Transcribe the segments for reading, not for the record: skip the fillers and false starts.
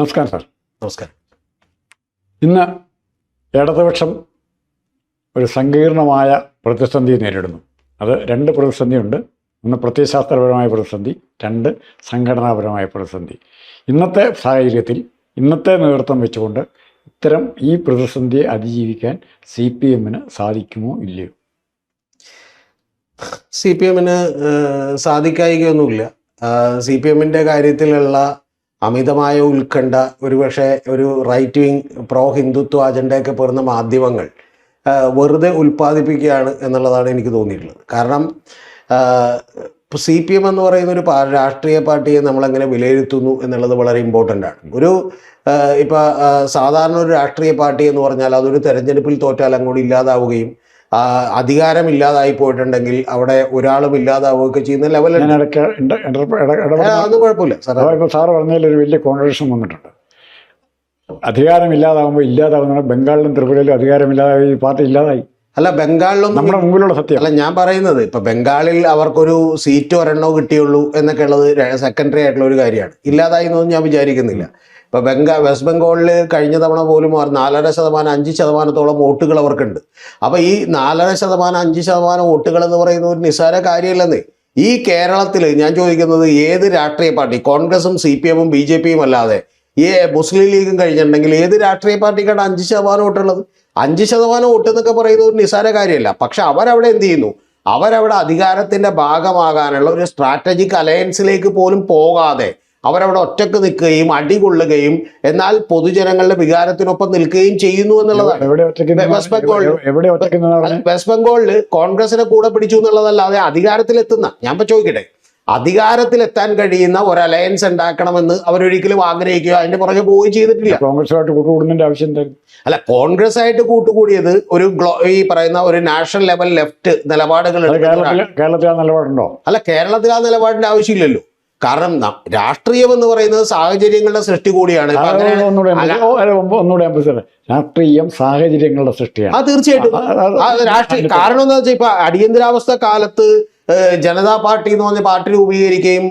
നമസ്കാരം സാർ. നമസ്കാരം. ഇന്ന് ഇടതുപക്ഷം ഒരു സങ്കീർണമായ പ്രതിസന്ധി നേരിടുന്നു. അത് രണ്ട് പ്രതിസന്ധിയുണ്ട്. ഒന്ന് പ്രത്യയശാസ്ത്രപരമായ പ്രതിസന്ധി, രണ്ട് സംഘടനാപരമായ പ്രതിസന്ധി. ഇന്നത്തെ സാഹചര്യത്തിൽ ഇന്നത്തെ നേതൃത്വം വെച്ചുകൊണ്ട് ഇത്തരം ഈ പ്രതിസന്ധിയെ അതിജീവിക്കാൻ CPM-ന് സാധിക്കുമോ ഇല്ലയോ? CPM-ന് സാധിക്കായികയൊന്നുമില്ല. CPM-ൻ്റെ കാര്യത്തിലുള്ള അമിതമായ ഉത്കണ്ഠ, ഒരുപക്ഷെ ഒരു റൈറ്റ് വിങ് പ്രോ ഹിന്ദുത്വ അജണ്ടയൊക്കെ പോരുന്ന മാധ്യമങ്ങൾ വെറുതെ ഉൽപ്പാദിപ്പിക്കുകയാണ് എന്നുള്ളതാണ് എനിക്ക് തോന്നിയിട്ടുള്ളത്. കാരണം CPM എന്ന് പറയുന്ന ഒരു രാഷ്ട്രീയ പാർട്ടിയെ നമ്മളെങ്ങനെ വിലയിരുത്തുന്നു എന്നുള്ളത് വളരെ ഇമ്പോർട്ടൻ്റ് ആണ്. ഇപ്പോൾ സാധാരണ ഒരു രാഷ്ട്രീയ പാർട്ടി എന്ന് പറഞ്ഞാൽ അതൊരു തെരഞ്ഞെടുപ്പിൽ തോറ്റാൽ അങ്ങോട്ട് ഇല്ലാതാവുകയും അധികാരമില്ലാതായി പോയിട്ടുണ്ടെങ്കിൽ അവിടെ ഒരാളും ഇല്ലാതാവുകയൊക്കെ ചെയ്യുന്ന ലെവലിൽ അതൊന്നും കുഴപ്പമില്ല. സാറ് പറഞ്ഞതിൽ ഒരു വലിയ കോൺട്രഡിക്ഷൻ വന്നിട്ടുണ്ട്. അധികാരമില്ലാതാകുമ്പോൾ ഇല്ലാതാവുന്ന ബംഗാളിലും ത്രിപുരയിലും അധികാരമില്ലാതായി ഈ പാർട്ടി ഇല്ലാതായി. അല്ല, ബംഗാളിലും നമ്മുടെ മുമ്പിലുള്ള സത്യം അല്ല ഞാൻ പറയുന്നത്. ഇപ്പൊ ബംഗാളിൽ അവർക്കൊരു സീറ്റോ ഒരെണ്ണോ കിട്ടിയുള്ളൂ എന്നൊക്കെ ഉള്ളത് സെക്കൻഡറി ആയിട്ടുള്ള ഒരു കാര്യമാണ്. ഇല്ലാതായി എന്നൊന്നും ഞാൻ വിചാരിക്കുന്നില്ല. ഇപ്പൊ വെസ്റ്റ് ബംഗാളിൽ കഴിഞ്ഞ തവണ പോലും 4.5%, 5% വോട്ടുകൾ അവർക്കുണ്ട്. അപ്പൊ ഈ 4.5%, 5% വോട്ടുകൾ എന്ന് പറയുന്ന ഒരു നിസ്സാര കാര്യമല്ലെന്നേ. ഈ കേരളത്തിൽ ഞാൻ ചോദിക്കുന്നത്, ഏത് രാഷ്ട്രീയ പാർട്ടി, കോൺഗ്രസും CPM-ഉം BJP-യും അല്ലാതെ മുസ്ലിം ലീഗും കഴിഞ്ഞിട്ടുണ്ടെങ്കിൽ ഏത് രാഷ്ട്രീയ പാർട്ടിക്കാണ് 5% വോട്ടുള്ളത്? 5% വോട്ട് എന്നൊക്കെ പറയുന്നത് ഒരു നിസ്സാര കാര്യമല്ല. പക്ഷെ അവരവിടെ എന്ത് ചെയ്യുന്നു? അവരവിടെ അധികാരത്തിന്റെ ഭാഗമാകാനുള്ള ഒരു സ്ട്രാറ്റജിക് അലയൻസിലേക്ക് പോലും പോകാതെ അവരവിടെ ഒറ്റക്ക് നിൽക്കുകയും അടികൊള്ളുകയും എന്നാൽ പൊതുജനങ്ങളുടെ വികാരത്തിനൊപ്പം നിൽക്കുകയും ചെയ്യുന്നു എന്നുള്ളതാണ്. വെസ്റ്റ് ബംഗാളിൽ കോൺഗ്രസിനെ കൂടെ പിടിച്ചു എന്നുള്ളതല്ലാതെ അധികാരത്തിലെത്തുന്ന, ഞാൻ ഇപ്പൊ ചോദിക്കട്ടെ, അധികാരത്തിലെത്താൻ കഴിയുന്ന ഒരു അലയൻസ് ഉണ്ടാക്കണമെന്ന് അവരൊരിക്കലും ആഗ്രഹിക്കുകയോ അതിന്റെ പുറകെ പോവുകയും ചെയ്തിട്ടില്ല. കോൺഗ്രസുമായിട്ട് കൂട്ടുകൂടുന്നതിന്റെ ആവശ്യം അല്ല, കോൺഗ്രസ് ആയിട്ട് കൂട്ടുകൂടിയത് ഒരു ഈ പറയുന്ന ഒരു നാഷണൽ ലെവൽ ലെഫ്റ്റ് നിലപാടുകൾ. കേരളത്തിൽ ആ നിലപാടുണ്ടോ? അല്ല, കേരളത്തിൽ ആ നിലപാടിന്റെ ആവശ്യമില്ലല്ലോ. കാരണം രാഷ്ട്രീയം എന്ന് പറയുന്നത് സാഹചര്യങ്ങളുടെ സൃഷ്ടി കൂടിയാണ്. രാഷ്ട്രീയം സാഹചര്യങ്ങളുടെ സൃഷ്ടിയാണ്. അത് തീർച്ചയായിട്ടും രാഷ്ട്രീയ കാരണം എന്താ വെച്ചാൽ, ഇപ്പൊ അടിയന്തരാവസ്ഥ കാലത്ത് ജനതാ പാർട്ടി എന്ന് പറഞ്ഞ പാർട്ടി രൂപീകരിക്കുകയും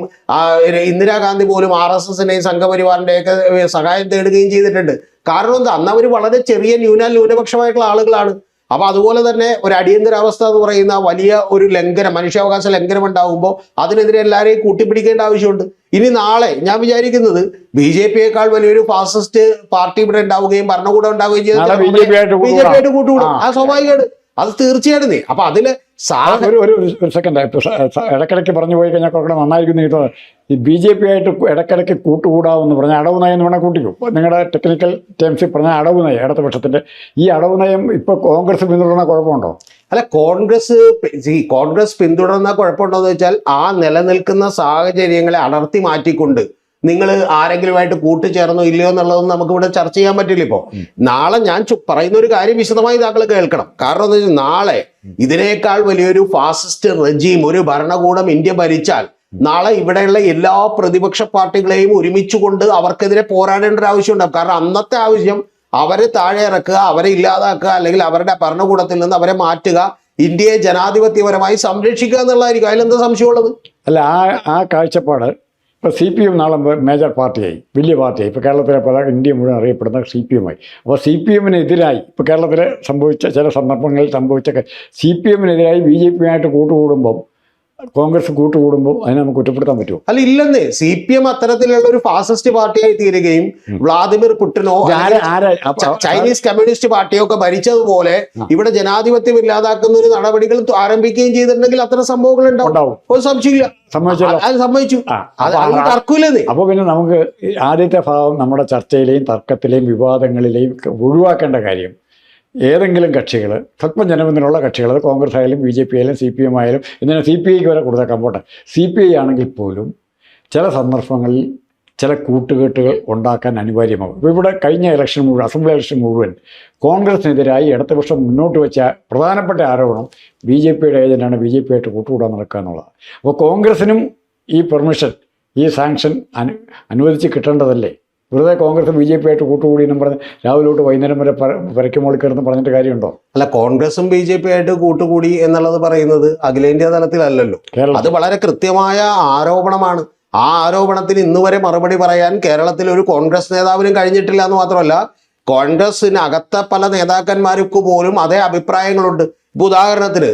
ഇന്ദിരാഗാന്ധി പോലും RSSന്റെയും സംഘപരിവാറിന്റെയൊക്കെ സഹായം തേടുകയും ചെയ്തിട്ടുണ്ട്. കാരണം എന്താ? അന്ന് അവർ വളരെ ചെറിയ ന്യൂനപക്ഷമായിട്ടുള്ള ആളുകളാണ്. അപ്പൊ അതുപോലെ തന്നെ ഒരു അടിയന്തരാവസ്ഥ എന്ന് പറയുന്ന വലിയ ഒരു ലംഘനം, മനുഷ്യാവകാശ ലംഘനം ഉണ്ടാകുമ്പോൾ അതിനെതിരെ എല്ലാവരെയും കൂട്ടിപ്പിടിക്കേണ്ട ആവശ്യമുണ്ട്. ഇനി നാളെ ഞാൻ വിചാരിക്കുന്നത് BJP-യേക്കാൾ വലിയൊരു ഫാസിസ്റ്റ് പാർട്ടി ഇവിടെ ഉണ്ടാവുകയും ഭരണകൂടം ഉണ്ടാവുകയും ചെയ്ത് BJP ആയിട്ട് കൂട്ടുകൂടും. ആ സ്വാഭാവികമാണ്, അത് തീർച്ചയായിട്ടും. അപ്പൊ അതില് ഒരു സെക്കൻഡ് ഇടയ്ക്കിടയ്ക്ക് പറഞ്ഞു പോയി കഴിഞ്ഞാൽ കുറേ നന്നായിരിക്കും. ഈ BJP ആയിട്ട് ഇടയ്ക്കിടയ്ക്ക് കൂട്ടുകൂടാവെന്ന് പറഞ്ഞാൽ അടവ് നയം എന്ന് വേണേൽ കൂട്ടിക്കും. നിങ്ങളുടെ ടെക്നിക്കൽ ടേംസിൽ പറഞ്ഞാൽ അടവ് നയം, ഇടതുപക്ഷത്തിന്റെ ഈ അടവ് നയം ഇപ്പൊ കോൺഗ്രസ് പിന്തുടർന്ന കുഴപ്പമുണ്ടോ? അല്ല, കോൺഗ്രസ് പിന്തുടർന്ന കുഴപ്പമുണ്ടോ എന്ന് വെച്ചാൽ ആ നിലനിൽക്കുന്ന സാഹചര്യങ്ങളെ അടർത്തി മാറ്റിക്കൊണ്ട് നിങ്ങൾ ആരെങ്കിലുമായിട്ട് കൂട്ടുചേർന്നോ ഇല്ലയോ എന്നുള്ളതൊന്നും നമുക്ക് ഇവിടെ ചർച്ച ചെയ്യാൻ പറ്റില്ല. ഇപ്പോൾ നാളെ ഞാൻ പറയുന്ന ഒരു കാര്യം വിശദമായി താങ്കൾ കേൾക്കണം. കാരണം എന്താ വെച്ചാൽ, നാളെ ഇതിനേക്കാൾ വലിയൊരു ഫാസിസ്റ്റ് റെജീം, ഒരു ഭരണകൂടം ഇന്ത്യ ഭരിച്ചാൽ നാളെ ഇവിടെയുള്ള എല്ലാ പ്രതിപക്ഷ പാർട്ടികളെയും ഒരുമിച്ചുകൊണ്ട് അവർക്കെതിരെ പോരാടേണ്ട ഒരു ആവശ്യമുണ്ടാകും. കാരണം അന്നത്തെ ആവശ്യം അവരെ താഴെ ഇറക്കുക, അവരെ ഇല്ലാതാക്കുക, അല്ലെങ്കിൽ അവരുടെ ഭരണകൂടത്തിൽ നിന്ന് അവരെ മാറ്റുക, ഇന്ത്യയെ ജനാധിപത്യപരമായി സംരക്ഷിക്കുക എന്നുള്ളതായിരിക്കും. അതിലെന്താ സംശയമുള്ളത്? അല്ല, ആ കാഴ്ചപ്പാട് ഇപ്പോൾ CPM നാളെ മേജർ പാർട്ടിയായി, വലിയ പാർട്ടിയായി. ഇപ്പോൾ കേരളത്തിലെ ഇന്ത്യ മുഴുവൻ അറിയപ്പെടുന്ന CPM-ആയി. അപ്പോൾ CPM-നെതിരായി ഇപ്പോൾ കേരളത്തിൽ സംഭവിച്ച ചില സന്ദർഭങ്ങളിൽ സംഭവിച്ച CPM-നെതിരായി BJP-ആയിട്ട് കൂട്ടുകൂടുമ്പം, കോൺഗ്രസ് കൂട്ടുകൂടുമ്പോൾ അതിനെ നമുക്ക് കുറ്റപ്പെടുത്താൻ പറ്റുമോ? അല്ല, ഇല്ലെന്നേ. CPM അത്തരത്തിലുള്ള ഒരു ഫാസിസ്റ്റ് പാർട്ടിയായി തീരുകയും വ്ളാദിമിർ പുടിനോ ചൈനീസ് കമ്മ്യൂണിസ്റ്റ് പാർട്ടിയോ ഒക്കെ ഭരിച്ചതുപോലെ ഇവിടെ ജനാധിപത്യം ഇല്ലാതാക്കുന്ന ഒരു നടപടികൾ ആരംഭിക്കുകയും ചെയ്തിട്ടുണ്ടെങ്കിൽ അത്തരം സംഭവങ്ങൾ ഉണ്ടാവും. ഒരു സംശയമില്ല, സമ്മതിച്ചു. തർക്കമില്ലെന്നേ. അപ്പൊ പിന്നെ നമുക്ക് ആദ്യത്തെ ഭാഗം നമ്മുടെ ചർച്ചയിലെയും തർക്കത്തിലെയും വിവാദങ്ങളിലെയും ഒഴിവാക്കേണ്ട കാര്യം, ഏതെങ്കിലും കക്ഷികൾ, സ്വല്പം ജനപിന്തുണയുള്ള കക്ഷികൾ, അത് കോൺഗ്രസ് ആയാലും BJP ആയാലും CPM ആയാലും, ഇതിനെ CPIക്ക് വരെ കൊടുത്തേക്കാൻ പോട്ടെ, CPI ആണെങ്കിൽ പോലും ചില സന്ദർഭങ്ങളിൽ ചില കൂട്ടുകെട്ടുകൾ ഉണ്ടാക്കാൻ അനിവാര്യമാകും. ഇപ്പോൾ ഇവിടെ കഴിഞ്ഞ ഇലക്ഷൻ മുഴുവൻ, അസംബ്ലി ഇലക്ഷൻ മുഴുവൻ കോൺഗ്രസിനെതിരായി ഇടതുപക്ഷം മുന്നോട്ട് വെച്ച പ്രധാനപ്പെട്ട ആരോപണം BJP-യുടെ ഏജന്റാണ് BJP-ആയിട്ട് കൂട്ടുകൂടാൻ നടക്കുക എന്നുള്ളതാണ്. അപ്പോൾ കോൺഗ്രസിനും ഈ പെർമിഷൻ, ഈ സാങ്ഷൻ അനുവദിച്ച് കിട്ടേണ്ടതല്ലേ? വെറുതെ കോൺഗ്രസ് BJP-ആയിട്ട് കൂട്ടുകൂടി എന്നും പറഞ്ഞ് രാവിലെ തൊട്ട് വൈകുന്നേരം വരെ പരക്കുമോളി കിടന്ന് പറഞ്ഞിട്ട് കാര്യമുണ്ടോ? അല്ല, കോൺഗ്രസും BJP-ആയിട്ട് കൂട്ടുകൂടി എന്നുള്ളത് പറയുന്നത് അഖിലേന്ത്യാ തലത്തിലല്ലല്ലോ. അത് വളരെ കൃത്യമായ ആരോപണമാണ്. ആ ആരോപണത്തിന് ഇന്ന് വരെ മറുപടി പറയാൻ കേരളത്തിൽ ഒരു കോൺഗ്രസ് നേതാവിനും കഴിഞ്ഞിട്ടില്ല എന്ന് മാത്രമല്ല, കോൺഗ്രസിനകത്തെ പല നേതാക്കന്മാർക്ക് പോലും അതേ അഭിപ്രായങ്ങളുണ്ട്. ഇപ്പൊ ഉദാഹരണത്തിന്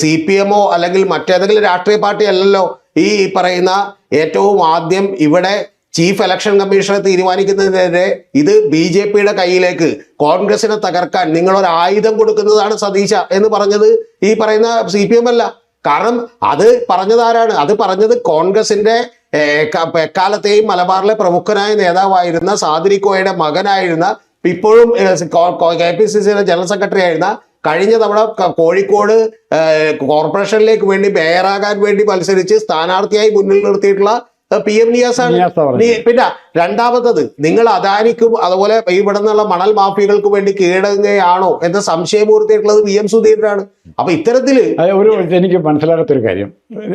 CPM-ഓ അല്ലെങ്കിൽ മറ്റേതെങ്കിലും രാഷ്ട്രീയ പാർട്ടി അല്ലല്ലോ ഈ പറയുന്ന ഏറ്റവും ആദ്യം ഇവിടെ ചീഫ് ഇലക്ഷൻ കമ്മീഷണർ തീരുമാനിക്കുന്നതിനെതിരെ ഇത് BJP-യുടെ കയ്യിലേക്ക് കോൺഗ്രസിനെ തകർക്കാൻ നിങ്ങളൊരു ആയുധം കൊടുക്കുന്നതാണ് സതീശ എന്ന് പറഞ്ഞത് ഈ പറയുന്ന CPM അല്ല. കാരണം അത് പറഞ്ഞത് ആരാണ്? അത് പറഞ്ഞത് കോൺഗ്രസിന്റെ എക്കാലത്തെയും മലബാറിലെ പ്രമുഖനായ നേതാവായിരുന്ന സാദിരിക്കോയുടെ മകനായിരുന്ന, ഇപ്പോഴും KPCC-യുടെ ജനറൽ സെക്രട്ടറി ആയിരുന്ന, കഴിഞ്ഞ തവണ കോഴിക്കോട് കോർപ്പറേഷനിലേക്ക് വേണ്ടി മേയറാകാൻ വേണ്ടി മത്സരിച്ച് സ്ഥാനാർത്ഥിയായി മുന്നിൽ നിർത്തിയിട്ടുള്ള PM നിയാസാണ്. പിന്നെ രണ്ടാമത്തത്, നിങ്ങൾ അദാനിക്കും അതുപോലെ ഇവിടെ നിന്നുള്ള മണൽ മാഫിയകൾക്ക് വേണ്ടി കീഴടങ്ങുകയാണോ എന്ന സംശയമൂർത്തിയിട്ടുള്ളത് PM സുധീരനാണ്. അപ്പൊ ഇത്തരത്തില് എനിക്ക് മനസ്സിലാകാത്തൊരു കാര്യം,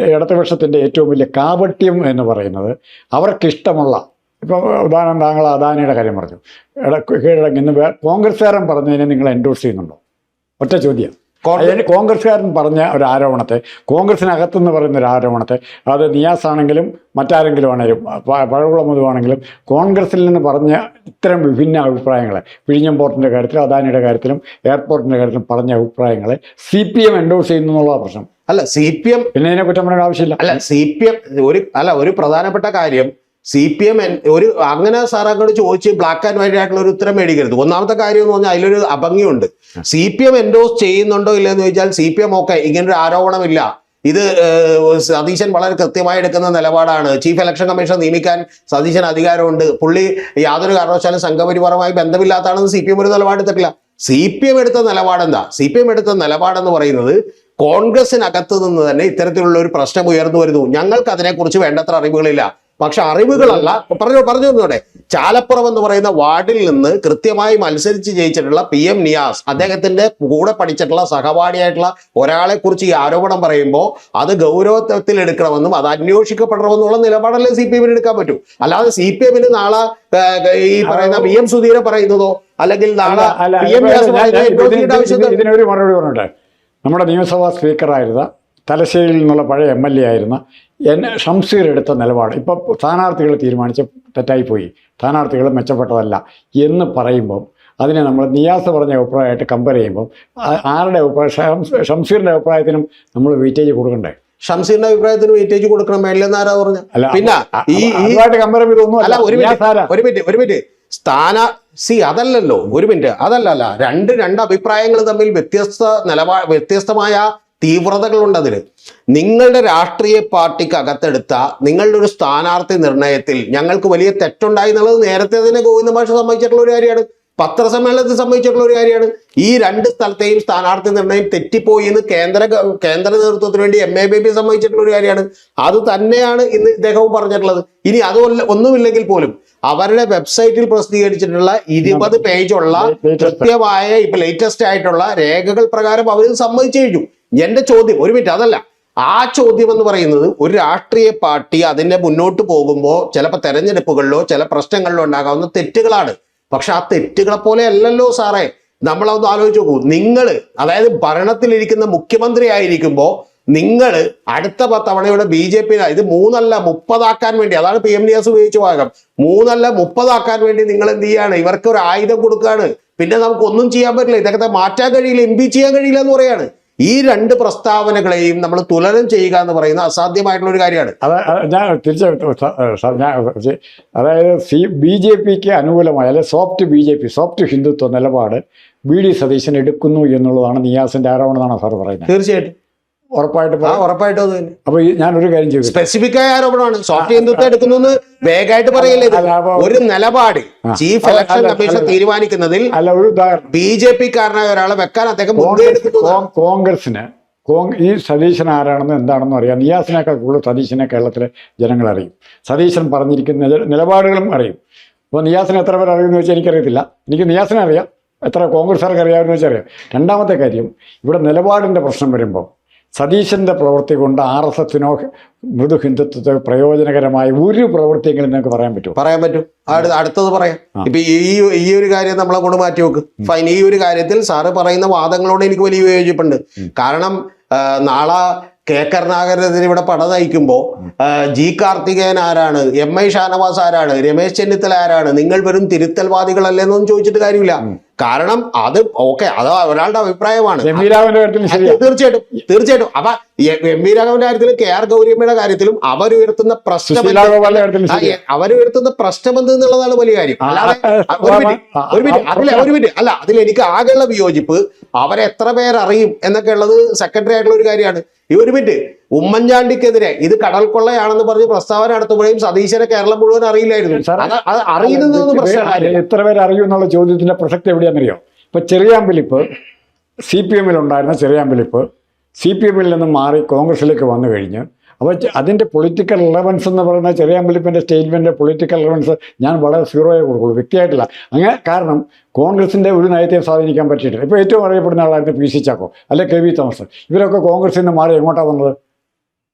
ഇടതുപക്ഷത്തിന്റെ ഏറ്റവും വലിയ കാപട്യം എന്ന് പറയുന്നത് അവർക്കിഷ്ടമുള്ള, ഇപ്പൊ ഉദാഹരണം താങ്കൾ അദാനിയുടെ കാര്യം പറഞ്ഞു, കീഴടങ്ങുന്ന കോൺഗ്രസ്സുകാരൻ പറഞ്ഞതിനെ നിങ്ങൾ എൻഡോഴ്സ് ചെയ്യുന്നുണ്ടോ? ഒറ്റ ചോദ്യം. കോൺഗ്രസ്സുകാരൻ പറഞ്ഞ ഒരു ആരോപണത്തെ, കോൺഗ്രസിനകത്തുനിന്ന് പറയുന്ന ഒരു ആരോപണത്തെ, അത് നിയാസ് ആണെങ്കിലും മറ്റാരെങ്കിലും ആണെങ്കിലും പഴകുളം മധുവാണെങ്കിലും കോൺഗ്രസിൽ നിന്ന് പറഞ്ഞ ഇത്തരം വിഭിന്ന അഭിപ്രായങ്ങളെ, വിഴിഞ്ഞം പോർട്ടിൻ്റെ കാര്യത്തിലും അദാനിയുടെ കാര്യത്തിലും എയർപോർട്ടിൻ്റെ കാര്യത്തിലും പറഞ്ഞ അഭിപ്രായങ്ങളെ CPM എൻഡോഴ്സ് ചെയ്യുന്നു എന്നുള്ള പ്രശ്നം അല്ല. CPM പിന്നെ ഇതിനെ കുറ്റം പറയേണ്ട ആവശ്യമില്ല. അല്ല, CPM ഒരു പ്രധാനപ്പെട്ട കാര്യം, CPM ഒരു അങ്ങനെ സാർ അങ്ങോട്ട് ചോദിച്ച് ബ്ലാക്ക് ആൻഡ് വൈറ്റ് ആയിട്ടുള്ള ഒരു ഉത്തരം മേടിക്കരുത്. ഒന്നാമത്തെ കാര്യം എന്ന് പറഞ്ഞാൽ അതിലൊരു അഭംഗിയുണ്ട്. CPM എൻഡോസ് ചെയ്യുന്നുണ്ടോ ഇല്ലെന്ന് ചോദിച്ചാൽ CPM ഒക്കെ ഇങ്ങനൊരു ആരോപണമില്ല, ഇത് സതീശൻ വളരെ കൃത്യമായി എടുക്കുന്ന നിലപാടാണ്, ചീഫ് ഇലക്ഷൻ കമ്മീഷൻ നിയമിക്കാൻ സതീശൻ അധികാരമുണ്ട്, പുള്ളി യാതൊരു കാരണവശാലും സംഘപരിവാറുമായി ബന്ധമില്ലാത്തതാണെന്ന് CPM ഒരു നിലപാടെടുത്തിട്ടില്ല. CPM എടുത്ത നിലപാടെന്താ? CPM എടുത്ത നിലപാടെന്ന് പറയുന്നത് കോൺഗ്രസിനകത്ത് നിന്ന് തന്നെ ഇത്തരത്തിലുള്ള ഒരു പ്രശ്നം ഉയർന്നു വരുന്നു, ഞങ്ങൾക്ക് അതിനെക്കുറിച്ച് വേണ്ടത്ര അറിവുകളില്ല. പക്ഷെ അറിവുകളല്ല, പറഞ്ഞു വന്നോടെ, ചാലപ്പുറം എന്ന് പറയുന്ന വാർഡിൽ നിന്ന് കൃത്യമായി മത്സരിച്ച് ജയിച്ചിട്ടുള്ള PM നിയാസ്, അദ്ദേഹത്തിന്റെ കൂടെ പഠിച്ചിട്ടുള്ള സഹപാഠിയായിട്ടുള്ള ഒരാളെ കുറിച്ച് ഈ ആരോപണം പറയുമ്പോൾ അത് ഗൗരവത്തിൽ എടുക്കണമെന്നും അത് അന്വേഷിക്കപ്പെടണമെന്നുള്ള നിലപാടല്ലേ CPM-ന് എടുക്കാൻ പറ്റൂ. അല്ലാതെ CPM-ന് നാളെ ഈ പറയുന്ന PM സുധീരൻ പറയുന്നതോ അല്ലെങ്കിൽ നാളെ PM നിയാസ് പറയുന്നതോ ഇതിനൊരു മറുപടി പറഞ്ഞിട്ട്, നമ്മുടെ നിയമസഭാ സ്പീക്കറായിരുന്ന തലശ്ശേരിയിൽ നിന്നുള്ള പഴയ MLA ആയിരുന്ന ഷംസീർ എടുത്ത നിലപാട്, ഇപ്പോൾ സ്ഥാനാർത്ഥികൾ തീരുമാനിച്ച് തെറ്റായിപ്പോയി, സ്ഥാനാർത്ഥികൾ മെച്ചപ്പെട്ടതല്ല എന്ന് പറയുമ്പോൾ അതിനെ നമ്മൾ നിയാസ് പറഞ്ഞ അഭിപ്രായമായിട്ട് കമ്പയർ ചെയ്യുമ്പോൾ ആരുടെ അഭിപ്രായം, ഷംസീറിൻ്റെ അഭിപ്രായത്തിനും നമ്മൾ വെയിറ്റേജ് കൊടുക്കണ്ടേ? ഷംസീറിന്റെ അഭിപ്രായത്തിന് വെയിറ്റേജ് കൊടുക്കണം മേലെന്നാരാ പറഞ്ഞ? പിന്നെ കമ്പയർ ചെയ്തൊന്നും അല്ല. ഒരു മിനിറ്റ് അതല്ലല്ലോ, ഒരു മിനിറ്റ്, അതല്ല. രണ്ട് അഭിപ്രായങ്ങൾ തമ്മിൽ വ്യത്യസ്തമായ തീവ്രതകളുണ്ട്. അതിന് നിങ്ങളുടെ രാഷ്ട്രീയ പാർട്ടിക്ക് അകത്തെടുത്ത നിങ്ങളുടെ ഒരു സ്ഥാനാർത്ഥി നിർണയത്തിൽ ഞങ്ങൾക്ക് വലിയ തെറ്റുണ്ടായി എന്നുള്ളത് നേരത്തെ തന്നെ ഗോവിന്ദ മാഷ് സമ്മതിച്ചിട്ടുള്ള ഒരു കാര്യമാണ്, പത്രസമ്മേളനത്തിൽ സംഭവിച്ചിട്ടുള്ള ഒരു കാര്യമാണ്. ഈ രണ്ട് സ്ഥലത്തെയും സ്ഥാനാർത്ഥി നിർണയം തെറ്റിപ്പോയി എന്ന് കേന്ദ്ര നേതൃത്വത്തിന് വേണ്ടി MA ബേബി സമ്മതിച്ചിട്ടുള്ള ഒരു കാര്യമാണ്. അത് തന്നെയാണ് ഇന്ന് ഇദ്ദേഹവും പറഞ്ഞിട്ടുള്ളത്. ഇനി അത് ഒന്നുമില്ലെങ്കിൽ പോലും അവരുടെ വെബ്സൈറ്റിൽ പ്രസിദ്ധീകരിച്ചിട്ടുള്ള 20 പേജുള്ള കൃത്യമായ ഇപ്പൊ ലേറ്റസ്റ്റ് ആയിട്ടുള്ള രേഖകൾ പ്രകാരം അവർ സമ്മതിച്ചു കഴിഞ്ഞു. എന്റെ ചോദ്യം, ഒരു മിനിറ്റ്, അതല്ല, ആ ചോദ്യം എന്ന് പറയുന്നത് ഒരു രാഷ്ട്രീയ പാർട്ടി അതിന്റെ മുന്നോട്ട് പോകുമ്പോൾ ചിലപ്പോൾ തെരഞ്ഞെടുപ്പുകളിലോ ചില പ്രശ്നങ്ങളിലോ ഉണ്ടാകാവുന്ന തെറ്റുകളാണ്. പക്ഷെ ആ തെറ്റുകളെ പോലെ അല്ലല്ലോ സാറേ. നമ്മളൊന്ന് ആലോചിച്ച് നോക്കൂ, നിങ്ങൾ അതായത് ഭരണത്തിലിരിക്കുന്ന മുഖ്യമന്ത്രി ആയിരിക്കുമ്പോൾ നിങ്ങൾ അടുത്ത തവണയുടെ BJP ഇത് 3 അല്ല 30 ആക്കാൻ വേണ്ടി, അതാണ് PM നിയാസ് ഉപയോഗിച്ച ഭാഗം, 3 അല്ല 30 ആക്കാൻ വേണ്ടി നിങ്ങൾ എന്ത് ചെയ്യാണ്? ഇവർക്ക് ഒരു ആയുധം കൊടുക്കുകയാണ്. പിന്നെ നമുക്ക് ഒന്നും ചെയ്യാൻ പറ്റില്ല, ഇതൊക്കെ മാറ്റാൻ കഴിയില്ല, MP ചെയ്യാൻ കഴിയില്ല എന്ന് പറയാണ്. ഈ രണ്ട് പ്രസ്താവനകളെയും നമ്മൾ തുലനം ചെയ്യുക എന്ന് പറയുന്ന അസാധ്യമായിട്ടുള്ള ഒരു കാര്യമാണ്. ഞാൻ തീർച്ചയായിട്ടും അതായത് BJPക്ക് അനുകൂലമായ അല്ലെ സോഫ്റ്റ് ഹിന്ദുത്വ നിലപാട് VD സതീശൻ എടുക്കുന്നു എന്നുള്ളതാണ് നിയാസിന്റെ ആരോപണം എന്നാണ് സാർ പറയുന്നത്. തീർച്ചയായിട്ടും ഉറപ്പായിട്ടും അത് തന്നെ. അപ്പൊ ഞാനൊരു കാര്യം ചെയ്തു, സ്പെസിഫിക് ആയ ആരോപണമാണ്. സോഫ്റ്റ് ഹിന്ദുത്വം എടുക്കുന്നു വേഗമായിട്ട് പറയല്ലേ. ഒരു നിലപാട് ചീഫ് ഇലക്ഷൻ കമ്മീഷൻ തീരുമാനിക്കുന്നതിൽ BJP-കാരനായ ഒരാളെ വെക്കാൻ അദ്ദേഹം കോൺഗ്രസിന് ഈ സതീശൻ ആരാണെന്ന് എന്താണെന്ന് അറിയാം. നിയാസിനേക്കാൾ കൂടുതൽ സതീശനെ കേരളത്തിലെ ജനങ്ങൾ അറിയും. സതീശൻ പറഞ്ഞിരിക്കുന്ന നിലപാടുകളും അറിയും. അപ്പോൾ നിയാസിനെ എത്ര പേർ അറിയുമെന്ന് വെച്ചാൽ എനിക്കറിയത്തില്ല. എനിക്ക് നിയാസിനെ അറിയാം, എത്ര കോൺഗ്രസ്സുകാർക്ക് അറിയാമെന്ന് വെച്ചാൽ അറിയാം. രണ്ടാമത്തെ കാര്യം, ഇവിടെ നിലപാടിൻ്റെ പ്രശ്നം വരുമ്പോൾ സതീശൻ്റെ പ്രവൃത്തി കൊണ്ട് RSSനോ മൃദു ഹിന്ദുത്വത്തെ പ്രയോജനകരമായ ഒരു പ്രവൃത്തിയെങ്കിലും നിങ്ങൾക്ക് പറയാൻ പറ്റും? പറയാൻ പറ്റും. അടുത്തത് പറയാം. ഇപ്പൊ ഈ ഒരു കാര്യം നമ്മളെ കൊണ്ട് മാറ്റി വെക്ക്. ഫൈൻ. ഈ ഒരു കാര്യത്തിൽ സാറ് പറയുന്ന വാദങ്ങളോട് എനിക്ക് വലിയ വിയോജിപ്പുണ്ട്. കാരണം നാളെ കെ കരുണാകരനെതിരെ ഇവിടെ പട നയിക്കുമ്പോൾ ജി കാർത്തികേയൻ ആരാണ്, MI ഷാനവാസ് ആരാണ്, രമേശ് ചെന്നിത്തല ആരാണ്, നിങ്ങൾ വെറും തിരുത്തൽവാദികളല്ലെന്നൊന്നും ചോദിച്ചിട്ട് കാര്യമില്ല. കാരണം അത് ഓക്കെ, അത് ഒരാളുടെ അഭിപ്രായമാണ്. തീർച്ചയായിട്ടും. അപ്പൊ എം വി രാഘവന്റെ കാര്യത്തിലും KR ഗൗരിയമ്മയുടെ കാര്യത്തിലും അവരുയർത്തുന്ന പ്രശ്നം എന്ത് എന്നുള്ളതാണ് വലിയ കാര്യം. അല്ലാതെ ഒരു മിനിറ്റ് അല്ല, അതിൽ എനിക്ക് ആകെയുള്ള വിയോജിപ്പ് അവരെ എത്ര പേരറിയും എന്നൊക്കെ ഉള്ളത് സെക്കൻഡറി ആയിട്ടുള്ള ഒരു കാര്യമാണ്. ഈ ഒരു മിനിറ്റ്, ഉമ്മൻചാണ്ടിക്കെതിരെ ഇത് കടൽ കൊള്ളയാണെന്ന് പറഞ്ഞ് പ്രസ്താവന നടത്തുമ്പോഴേയും സതീശനെ കേരളം മുഴുവൻ അറിയില്ലായിരുന്നു. അത് അറിയുന്നതൊന്നും പ്രശ്നമല്ല. എത്ര പേര് അറിയും എന്നുള്ള ചോദ്യത്തിന്റെ പ്രസക്തി എവിടെയാണെന്നറിയോ? ഇപ്പൊ ചെറിയാമ്പലിപ്പ് CPM ഉണ്ടായിരുന്ന ചെറിയാമ്പലിപ്പ് CPM നിന്ന് മാറി കോൺഗ്രസിലേക്ക് വന്നു കഴിഞ്ഞ്, അപ്പോൾ അതിൻ്റെ പൊളിറ്റിക്കൽ റിലവൻസ് എന്ന് പറയുന്ന ചെറിയാമ്പലിപ്പിൻ്റെ സ്റ്റേറ്റ്മെൻറ്റ് പൊളിറ്റിക്കൽ റിലവൻസ് ഞാൻ വളരെ സീറോയെ കൊടുക്കുള്ളൂ, വ്യക്തിയായിട്ടില്ല. അങ്ങനെ കാരണം കോൺഗ്രസിൻ്റെ ഒരു നയത്തെ സ്വാധീനിക്കാൻ പറ്റിയിട്ടില്ല. ഇപ്പോൾ ഏറ്റവും അറിയപ്പെടുന്ന ആളായിരുന്നു PC ചാക്കോ അല്ലെ KV തോമസ്. ഇവരൊക്കെ കോൺഗ്രസിൽ നിന്ന് മാറി എങ്ങോട്ടാണ് വന്നത്?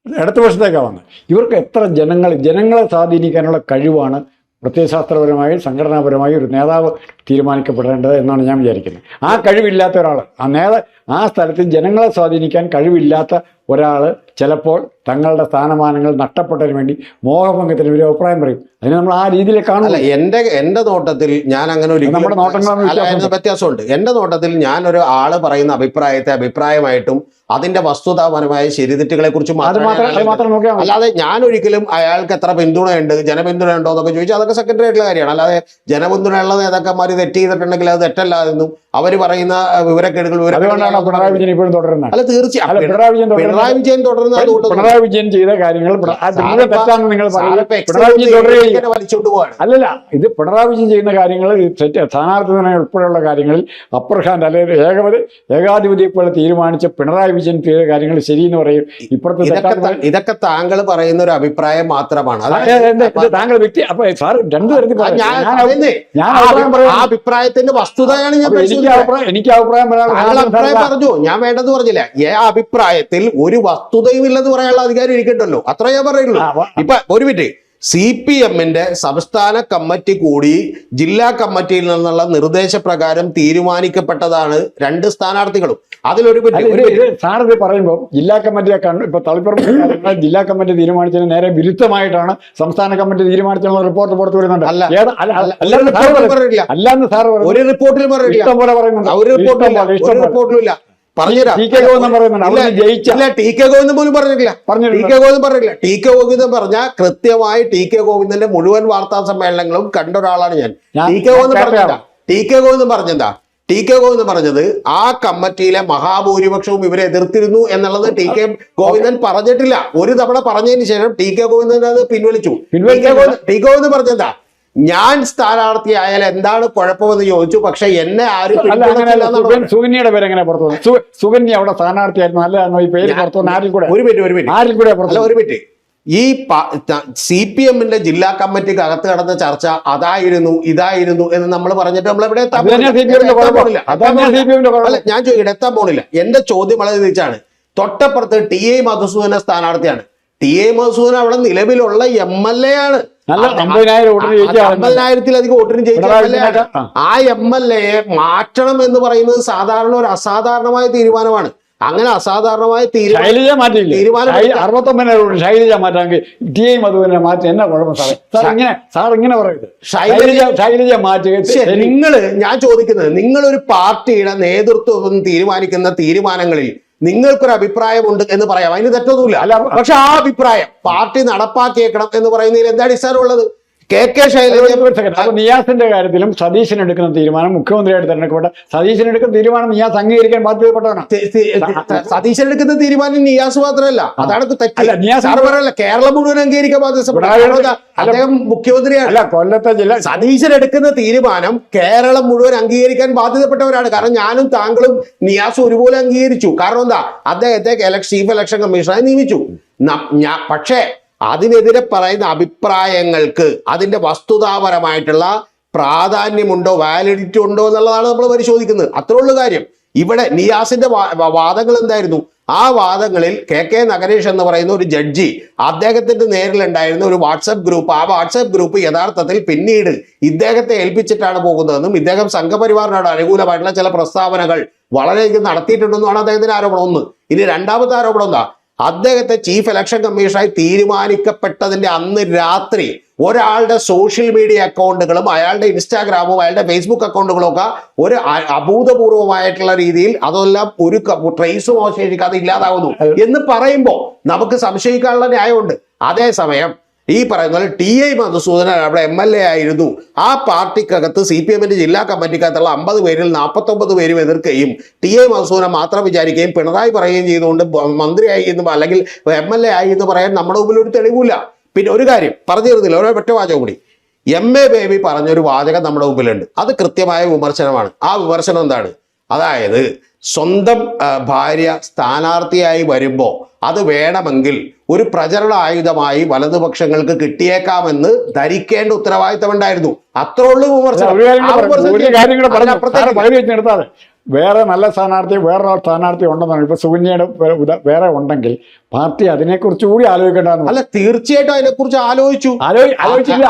ഇടതുപക്ഷത്തേക്കാണ് വന്നത്. ഇവർക്ക് എത്ര ജനങ്ങളെ സ്വാധീനിക്കാനുള്ള കഴിവാണ് പ്രത്യയശാസ്ത്രപരമായി സംഘടനാപരമായി ഒരു നേതാവ് തീരുമാനിക്കപ്പെടേണ്ടത് എന്നാണ് ഞാൻ വിചാരിക്കുന്നത്. ആ കഴിവില്ലാത്ത ഒരാൾ, ആ സ്ഥലത്ത് ജനങ്ങളെ സ്വാധീനിക്കാൻ കഴിവില്ലാത്ത ഒരാൾ ചിലപ്പോൾ തങ്ങളുടെ സ്ഥാനമാനങ്ങൾ നഷ്ടപ്പെട്ടതിന് വേണ്ടി മോഹഭംഗത്തിന് ഒരു അഭിപ്രായം പറയും. അതിന് നമ്മൾ ആ രീതിയിൽ കാണില്ല. എന്റെ നോട്ടത്തിൽ ഞാൻ അങ്ങനെ ഒരു വ്യത്യാസമുണ്ട്. എന്റെ നോട്ടത്തിൽ ഞാൻ ഒരു ആള് പറയുന്ന അഭിപ്രായത്തെ അഭിപ്രായമായിട്ടും അതിന്റെ വസ്തുതാപരമായ ശരിതെറ്റുകളെ കുറിച്ച് അല്ലാതെ ഞാൻ ഒരിക്കലും അയാൾക്ക് എത്ര പിന്തുണയുണ്ട്, ജനപിന്തുണ ഉണ്ടോ എന്നൊക്കെ ചോദിച്ചാൽ അതൊക്കെ സെക്കൻഡറി ആയിട്ടുള്ള കാര്യമാണ്. അല്ലാതെ ജനപിന്തുണയുള്ള നേതാക്കന്മാർ തെറ്റ് ചെയ്തിട്ടുണ്ടെങ്കിൽ അത് തെറ്റല്ല എന്നും അവർ പറയുന്ന വിവരക്കേടുകൾ പിണറായി വിജയൻ ഇപ്പോഴും തുടരുന്നത്. അല്ല, തീർച്ചയായും പിണറായി വിജയൻ തുടരുന്നത് പിണറായി വിജയൻ ചെയ്ത കാര്യങ്ങൾ വലിച്ചോണ്ട് പോവാണ്. അല്ലല്ല, ഇത് പിണറായി വിജയൻ ചെയ്യുന്ന കാര്യങ്ങൾ സ്ഥാനാർത്ഥി ഉൾപ്പെടെയുള്ള കാര്യങ്ങളിൽ അപ്പർ ഹാൻഡ് അല്ലെങ്കിൽ ഏകാധിപതിയെ പോലെ തീരുമാനിച്ച പിണറായി വിജയൻ ചെയ്ത കാര്യങ്ങൾ ശരിയെന്ന് പറയും. ഇതൊക്കെ താങ്കൾ പറയുന്ന ഒരു അഭിപ്രായം മാത്രമാണ്. താങ്കൾ വ്യക്തി അപ്പൊ സാർ രണ്ടു തരത്തിൽ അഭിപ്രായത്തിന്റെ വസ്തുതയാണ് ഞാൻ എനിക്ക് അഭിപ്രായം പറഞ്ഞു. ഞാൻ വേണ്ടെന്ന് പറഞ്ഞില്ല. അഭിപ്രായത്തിൽ ഒരു വസ്തുതയും ഇല്ലെന്ന് പറയാനുള്ള അധികാരം എനിക്കുണ്ടല്ലോ, അത്ര ഞാൻ പറയുള്ളൂ. ഇപ്പൊ ഒരു മിനിറ്റ്, CPM-ന്റെ സംസ്ഥാന കമ്മിറ്റി കൂടി ജില്ലാ കമ്മിറ്റിയിൽ നിന്നുള്ള നിർദ്ദേശപ്രകാരം തീരുമാനിക്കപ്പെട്ടതാണ് 2 സ്ഥാനാർത്ഥികളും. അതിലൊരു സാറിത് പറയുമ്പോൾ ജില്ലാ കമ്മിറ്റി ഇപ്പൊ തളിപ്പുറം ജില്ലാ കമ്മിറ്റി തീരുമാനിച്ചതിന് നേരെ വിരുദ്ധമായിട്ടാണ് സംസ്ഥാന കമ്മിറ്റി തീരുമാനിച്ചുള്ള റിപ്പോർട്ട് പുറത്തു വരുന്നുണ്ട്. അല്ലാന്ന് സാർ ഒരു റിപ്പോർട്ടിൽ പറഞ്ഞില്ല. ഒരു റിപ്പോർട്ടിലും പറഞ്ഞ കൃത്യമായി TK ഗോവിന്ദന്റെ മുഴുവൻ വാർത്താ സമ്മേളനങ്ങളും കണ്ട ഒരാളാണ് ഞാൻ. TK ഗോവിന്ദൻ പറഞ്ഞെന്താ? TK ഗോവിന്ദൻ പറഞ്ഞത് ആ കമ്മിറ്റിയിലെ മഹാഭൂരിപക്ഷവും ഇവരെ എതിർത്തിരുന്നു എന്നുള്ളത് TK ഗോവിന്ദൻ പറഞ്ഞിട്ടില്ല. ഒരു തവണ പറഞ്ഞതിന് ശേഷം TK ഗോവിന്ദൻ അത് പിൻവലിച്ചു. TK ഗോവിന്ദൻ പറഞ്ഞെന്താ? ഞാൻ സ്ഥാനാർത്ഥിയായാൽ എന്താണ് കുഴപ്പമെന്ന് ചോദിച്ചു. പക്ഷെ എന്നെ ആരും സുകന്യയുടെ പേര് എങ്ങനെ പുറത്തു വന്നു? സുകന്യ അവിടെ സ്ഥാനാർത്ഥിയായിരുന്നു, അല്ലാന്നോ ഈ പേര് പുറത്തു വന്ന? ഒരു മിനിറ്റ്, ഈ CPM-ന്റെ ജില്ലാ കമ്മിറ്റിക്ക് അകത്ത് കടന്ന ചർച്ച അതായിരുന്നു ഇതായിരുന്നു എന്ന് നമ്മൾ പറഞ്ഞിട്ട് നമ്മളെവിടെ ഞാൻ ചോദിക്കട്ടെ, എത്താൻ പോണില്ല. എന്റെ ചോദ്യം വളരെ തിരിച്ചാണ്. തൊട്ടപ്പുറത്ത് TI മധുസൂദന സ്ഥാനാർത്ഥിയാണ്. TI മധുസൂദന അവിടെ നിലവിലുള്ള MLA ആണ്. 50,000-ലധികം വോട്ടിന് ജയിച്ച MLA. ആ MLA മാറ്റണം എന്ന് പറയുന്നത് സാധാരണ ഒരു അസാധാരണമായ തീരുമാനമാണ്. അങ്ങനെ അസാധാരണമായ തീരുമാനം നിങ്ങള്, ഞാൻ ചോദിക്കുന്നത്, നിങ്ങളൊരു പാർട്ടിയുടെ നേതൃത്വം തീരുമാനിക്കുന്ന തീരുമാനങ്ങളിൽ നിങ്ങൾക്കൊരു അഭിപ്രായമുണ്ട് എന്ന് പറയാം, അതിന് തെറ്റൊന്നുമില്ല. പക്ഷെ ആ അഭിപ്രായം പാർട്ടി നടപ്പാക്കിയേക്കണം എന്ന് പറയുന്നതിൽ എന്താ അടിസ്ഥാനമുള്ളത്? KK ശൈലജ നിയാസിന്റെ കാര്യത്തിലും സതീശൻ എടുക്കുന്ന തീരുമാനം, മുഖ്യമന്ത്രിയായിട്ട് തെരഞ്ഞെടുക്കപ്പെട്ട സതീശൻ എടുക്കുന്ന തീരുമാനം നിയാസ് അംഗീകരിക്കാൻ ബാധ്യതപ്പെട്ടവനാണ്. സതീശൻ എടുക്കുന്ന തീരുമാനം നിയാസ് മാത്രമല്ല, അതാണ് തെറ്റല്ല. കേരളം മുഴുവൻ അംഗീകരിക്കാൻ ബാധ്യതപ്പെട്ട അദ്ദേഹം മുഖ്യമന്ത്രിയാണ്. കൊല്ലത്തെ ജില്ല സതീശൻ എടുക്കുന്ന തീരുമാനം കേരളം മുഴുവൻ അംഗീകരിക്കാൻ ബാധ്യതപ്പെട്ടവരാണ്. കാരണം ഞാനും താങ്കളും നിയാസും ഒരുപോലെ അംഗീകരിച്ചു. കാരണം എന്താ? അദ്ദേഹത്തെ ചീഫ് ഇലക്ഷൻ കമ്മീഷണറായി നിയമിച്ചു. പക്ഷേ അതിനെതിരെ പറയുന്ന അഭിപ്രായങ്ങൾക്ക് അതിന്റെ വസ്തുതാപരമായിട്ടുള്ള പ്രാധാന്യമുണ്ടോ, വാലിഡിറ്റി ഉണ്ടോ എന്നുള്ളതാണ് നമ്മൾ പരിശോധിക്കുന്നത്. അത്രേ ഉള്ളൂ കാര്യം. ഇവിടെ നിയാസിന്റെ വാദങ്ങൾ എന്തായിരുന്നു? ആ വാദങ്ങളിൽ KK നഗരേഷ് എന്ന് പറയുന്ന ഒരു ജഡ്ജി, അദ്ദേഹത്തിന്റെ നേരിലുണ്ടായിരുന്ന ഒരു വാട്സപ്പ് ഗ്രൂപ്പ്, ആ വാട്സപ്പ് ഗ്രൂപ്പ് യഥാർത്ഥത്തിൽ പിന്നീട് ഇദ്ദേഹത്തെ ഏൽപ്പിച്ചിട്ടാണ് പോകുന്നതെന്നും ഇദ്ദേഹം സംഘപരിവാറിനോട് അനുകൂലമായിട്ടുള്ള ചില പ്രസ്താവനകൾ വളരെയധികം നടത്തിയിട്ടുണ്ടെന്നാണ് അദ്ദേഹത്തിന്റെ ആരോപണം. ഒന്ന്. ഇനി രണ്ടാമത്തെ ആരോപണം എന്താ? അദ്ദേഹത്തെ ചീഫ് ഇലക്ഷൻ കമ്മീഷണറായി തീരുമാനിക്കപ്പെട്ടതിന്റെ അന്ന് രാത്രി ഒരാളുടെ സോഷ്യൽ മീഡിയ അക്കൗണ്ടുകളും അയാളുടെ ഇൻസ്റ്റാഗ്രാമും അയാളുടെ ഫേസ്ബുക്ക് അക്കൗണ്ടുകളും ഒക്കെ ഒരു അഭൂതപൂർവമായിട്ടുള്ള രീതിയിൽ അതെല്ലാം ഒരു ട്രേസും അവശേഷിക്കാതെ ഇല്ലാതാവുന്നു എന്ന് പറയുമ്പോൾ നമുക്ക് സംശയിക്കാനുള്ള ന്യായമുണ്ട്. അതേസമയം ഈ പറയുന്ന ടി ഐ മധുസൂദനൻ അവിടെ MLA ആയിരുന്നു. ആ പാർട്ടിക്കകത്ത് CPM-ന്റെ ജില്ലാ കമ്മിറ്റിക്കകത്തുള്ള 50 പേരിൽ 49 പേരും എതിർക്കുകയും ടി ഐ മധുസൂദനൻ മാത്രം വിചാരിക്കുകയും പിണറായി പറയുകയും ചെയ്തുകൊണ്ട് മന്ത്രിയായി എന്ന് അല്ലെങ്കിൽ MLA ആയി എന്ന് പറയാൻ നമ്മുടെ മുമ്പിൽ ഒരു തെളിവില്ല. പിന്നെ ഒരു കാര്യം പറഞ്ഞു തരുന്നില്ല, ഒരു ഒറ്റ വാചകം കൂടി. MA ബേബി പറഞ്ഞൊരു വാചകം നമ്മുടെ മുമ്പിലുണ്ട്, അത് കൃത്യമായ വിമർശനമാണ്. ആ വിമർശനം എന്താണ്? അതായത് സ്വന്തം ഭാര്യ സ്ഥാനാർത്ഥിയായി വരുമ്പോൾ അത് വേണമെങ്കിൽ ഒരു പ്രചരണ ആയുധമായി വലതുപക്ഷങ്ങൾക്ക് കിട്ടിയേക്കാമെന്ന് ധരിക്കേണ്ട ഉത്തരവാദിത്തം ഉണ്ടായിരുന്നു. അത്രേ ഉള്ളൂ വിമർശനം. വേറെ നല്ല സ്ഥാനാർത്ഥി വേറൊരു സ്ഥാനാർത്ഥി ഉണ്ടെന്നാണ് ഇപ്പൊ സുകന്യയുടെ വേറെ ഉണ്ടെങ്കിൽ പാർട്ടി അതിനെക്കുറിച്ച് കൂടി ആലോചിക്കേണ്ടതാണ്. അല്ല, തീർച്ചയായിട്ടും അതിനെക്കുറിച്ച് ആലോചിച്ചില്ല.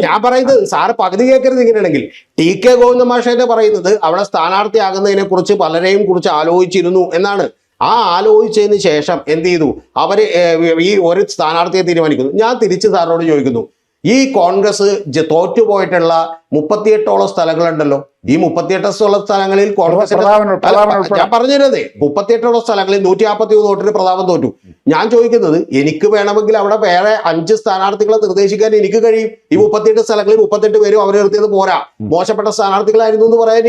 ഞാൻ പറയുന്നത് സാറ് പകുതി കേൾക്കരുത്. ഇങ്ങനെയാണെങ്കിൽ TK ഗോവിന്ദൻ മാഷ് പറയുന്നത് അവിടെ സ്ഥാനാർത്ഥിയാകുന്നതിനെ കുറിച്ച് പലരെയും കുറിച്ച് ആലോചിച്ചിരുന്നു എന്നാണ്. ആ ആലോചിച്ചതിന് ശേഷം എന്ത് ചെയ്തു? അവര് ഈ ഒരു സ്ഥാനാർത്ഥിയെ തീരുമാനിക്കുന്നു. ഞാൻ തിരിച്ച് സാറിനോട് ചോദിക്കുന്നു, ഈ കോൺഗ്രസ് തോറ്റുപോയിട്ടുള്ള 38ഓളം സ്ഥലങ്ങളുണ്ടല്ലോ. ഈ 38 സ്ഥലങ്ങളിൽ കോൺഗ്രസ് ഞാൻ പറഞ്ഞിരുന്നേ 38ഓളം സ്ഥലങ്ങളിൽ 143 വോട്ടിന് പ്രതാപം തോറ്റു. ഞാൻ ചോദിക്കുന്നത്, എനിക്ക് വേണമെങ്കിൽ അവിടെ വേറെ 5 സ്ഥാനാർത്ഥികളെ നിർദ്ദേശിക്കാൻ എനിക്ക് കഴിയും. ഈ 38 സ്ഥലങ്ങളിൽ 38 പേരും അവരെ നിർത്തിയത് പോരാ, മോശപ്പെട്ട സ്ഥാനാർത്ഥികളായിരുന്നു എന്ന് പറയാൻ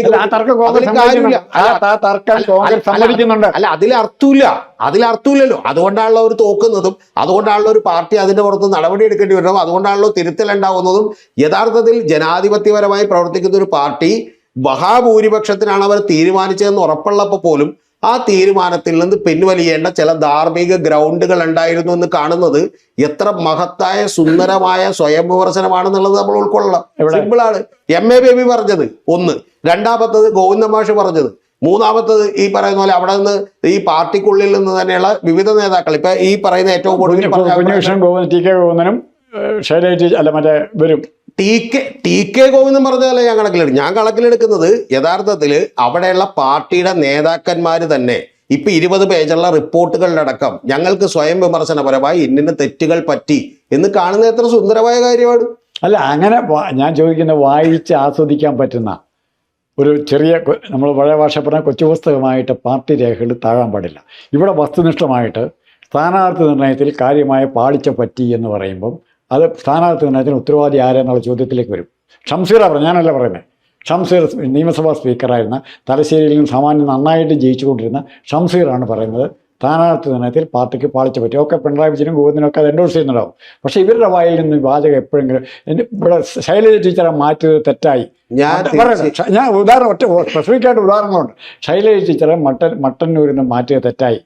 അല്ല, അതിലർത്ഥമില്ലല്ലോ. അതുകൊണ്ടാണല്ലോ അവർ തോക്കുന്നതും, അതുകൊണ്ടാണല്ലോ ഒരു പാർട്ടി അതിന്റെ പുറത്ത് നടപടി എടുക്കേണ്ടി വരുന്നതും, അതുകൊണ്ടാണല്ലോ തിരുത്തലുണ്ടാവുന്നതും. യഥാർത്ഥത്തിൽ ജനാധിപത്യപരമായി പ്രവർത്തിക്കുന്ന ഒരു പാർട്ടി മഹാഭൂരിപക്ഷത്തിനാണ് അവർ തീരുമാനിച്ചതെന്ന് ഉറപ്പുള്ളപ്പോൾ പോലും ആ തീരുമാനത്തിൽ നിന്ന് പിൻവലിയേണ്ട ചില ധാർമ്മിക ഗ്രൗണ്ടുകൾ ഉണ്ടായിരുന്നു എന്ന് കാണുന്നത് എത്ര മഹത്തായ സുന്ദരമായ സ്വയം വിമർശനമാണെന്നുള്ളത് നമ്മൾ ഉൾക്കൊള്ളണം. സിമ്പിളാണ്. MA ബേബി പറഞ്ഞത് ഒന്ന്, രണ്ടാമത്തത് ഗോവിന്ദൻ മാഷ് പറഞ്ഞത്, മൂന്നാമത്തത് ഈ പറയുന്ന പോലെ അവിടെ നിന്ന് ഈ പാർട്ടിക്കുള്ളിൽ നിന്ന് തന്നെയുള്ള വിവിധ നേതാക്കൾ ഇപ്പൊ ഈ പറയുന്ന ഏറ്റവും കൂടുതൽ TK ഗോവിന്ദൻ പറഞ്ഞതല്ല ഞാൻ കണക്കിലെടുക്കും. ഞാൻ കണക്കിലെടുക്കുന്നത് യഥാർത്ഥത്തിൽ അവിടെയുള്ള പാർട്ടിയുടെ നേതാക്കന്മാർ തന്നെ ഇപ്പൊ 20 പേജുള്ള റിപ്പോർട്ടുകളിലടക്കം ഞങ്ങൾക്ക് സ്വയം വിമർശനപരമായി ഇന്നിന് തെറ്റുകൾ പറ്റി എന്ന് കാണുന്നത് എത്ര സുന്ദരമായ കാര്യമാണ്. അല്ല, അങ്ങനെ ഞാൻ ചോദിക്കുന്നത് വായിച്ച് ആസ്വദിക്കാൻ പറ്റുന്ന ഒരു ചെറിയ, നമ്മൾ പഴയ ഭാഷ പറഞ്ഞ കൊച്ചു പുസ്തകമായിട്ട് പാർട്ടി രേഖകൾ താഴാൻ പാടില്ല. ഇവിടെ വസ്തുനിഷ്ഠമായിട്ട് സ്ഥാനാർത്ഥി നിർണയത്തിൽ കാര്യമായ പാളിച്ച പറ്റി എന്ന് പറയുമ്പം അത് സ്ഥാനാർത്ഥി നിർണയത്തിന് ഉത്തരവാദി ആരെന്നുള്ള ചോദ്യത്തിലേക്ക് വരും. ഷംസീറാണ് പറഞ്ഞത്, ഞാനല്ല പറയുന്നത്. ഷംസീർ നിയമസഭാ സ്പീക്കറായിരുന്ന, തലശ്ശേരിയിൽ നിന്ന് സാമാന്യം നന്നായിട്ട് ജയിച്ചുകൊണ്ടിരുന്ന ഷംസീറാണ് പറയുന്നത് സ്ഥാനാർത്ഥി നിർണയത്തിൽ പാർട്ടിക്ക് പാളിച്ച പറ്റി. ഒക്കെ പിണറായി വിജയനും ഗോവിന്ദനൊക്കെ അത് എൻഡോഴ്സ് ചെയ്യുന്നുണ്ടാവും. പക്ഷേ ഇവരുടെ വായിൽ നിന്ന് വാചകം എപ്പോഴെങ്കിലും ഇവിടെ ശൈലജ ടീച്ചറെ മാറ്റിയത് തെറ്റായി. ഞാൻ ഉദാഹരണം സ്പെസിഫിക്കായിട്ട് ഉദാഹരണങ്ങളുണ്ട്. ശൈലജ ടീച്ചറെ മട്ടന്നൂരിൽ നിന്ന് മാറ്റിയത് തെറ്റായി.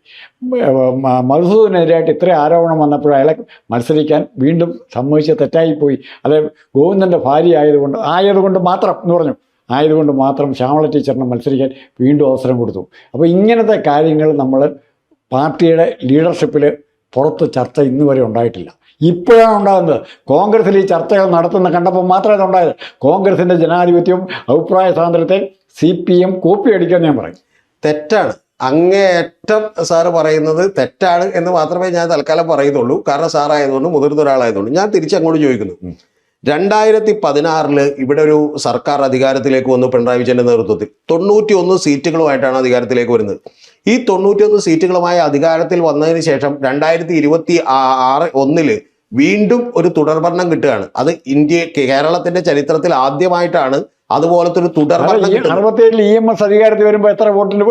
മധുസൂദനെതിരായിട്ട് ഇത്രയും ആരോപണം വന്നപ്പോൾ അയാളെ മത്സരിക്കാൻ വീണ്ടും സമ്മതിച്ച് തെറ്റായിപ്പോയി. അല്ലെ, ഗോവിന്ദൻ്റെ ഭാര്യ ആയതുകൊണ്ട് മാത്രം എന്ന് പറഞ്ഞു, ആയതുകൊണ്ട് മാത്രം ശ്യാമള ടീച്ചറിനെ മത്സരിക്കാൻ വീണ്ടും അവസരം കൊടുത്തു. അപ്പോൾ ഇങ്ങനത്തെ കാര്യങ്ങൾ നമ്മൾ പാർട്ടിയുടെ ലീഡർഷിപ്പിൽ പുറത്ത് ചർച്ച ഇന്ന് വരെ ഉണ്ടായിട്ടില്ല. ഇപ്പോഴാണ് ഉണ്ടാകുന്നത്. കോൺഗ്രസിൽ ഈ ചർച്ചകൾ നടത്തുന്ന കണ്ടപ്പോൾ മാത്രമേ ഇതുണ്ടായത്. കോൺഗ്രസിൻ്റെ ജനാധിപത്യവും അഭിപ്രായ സ്വാതന്ത്ര്യത്തെ CPM കോപ്പി അടിക്കാൻ ഞാൻ പറയും. തെറ്റാണ്, അങ്ങേയറ്റം സാറ് പറയുന്നത് തെറ്റാണ് എന്ന് മാത്രമേ ഞാൻ തൽക്കാലം പറയുന്നുള്ളൂ. കാരണം സാറായതുകൊണ്ട്, മുതിർന്ന ഒരാളായതുകൊണ്ട്. ഞാൻ തിരിച്ചങ്ങോട്ട് ചോദിക്കുന്നു, 2016 ഇവിടെ ഒരു സർക്കാർ അധികാരത്തിലേക്ക് വന്നു പിണറായി വിജയന്റെ നേതൃത്വത്തിൽ. 91 സീറ്റുകളുമായിട്ടാണ് അധികാരത്തിലേക്ക് വരുന്നത്. ഈ 91 സീറ്റുകളുമായി അധികാരത്തിൽ വന്നതിന് ശേഷം 2021 വീണ്ടും ഒരു തുടർഭരണം കിട്ടുകയാണ്. അത് കേരളത്തിന്റെ ചരിത്രത്തിൽ ആദ്യമായിട്ടാണ് അതുപോലത്തെ ഒരു തുടർഭരണം. 67 EMS അധികാരത്തിൽ വരുമ്പോൾ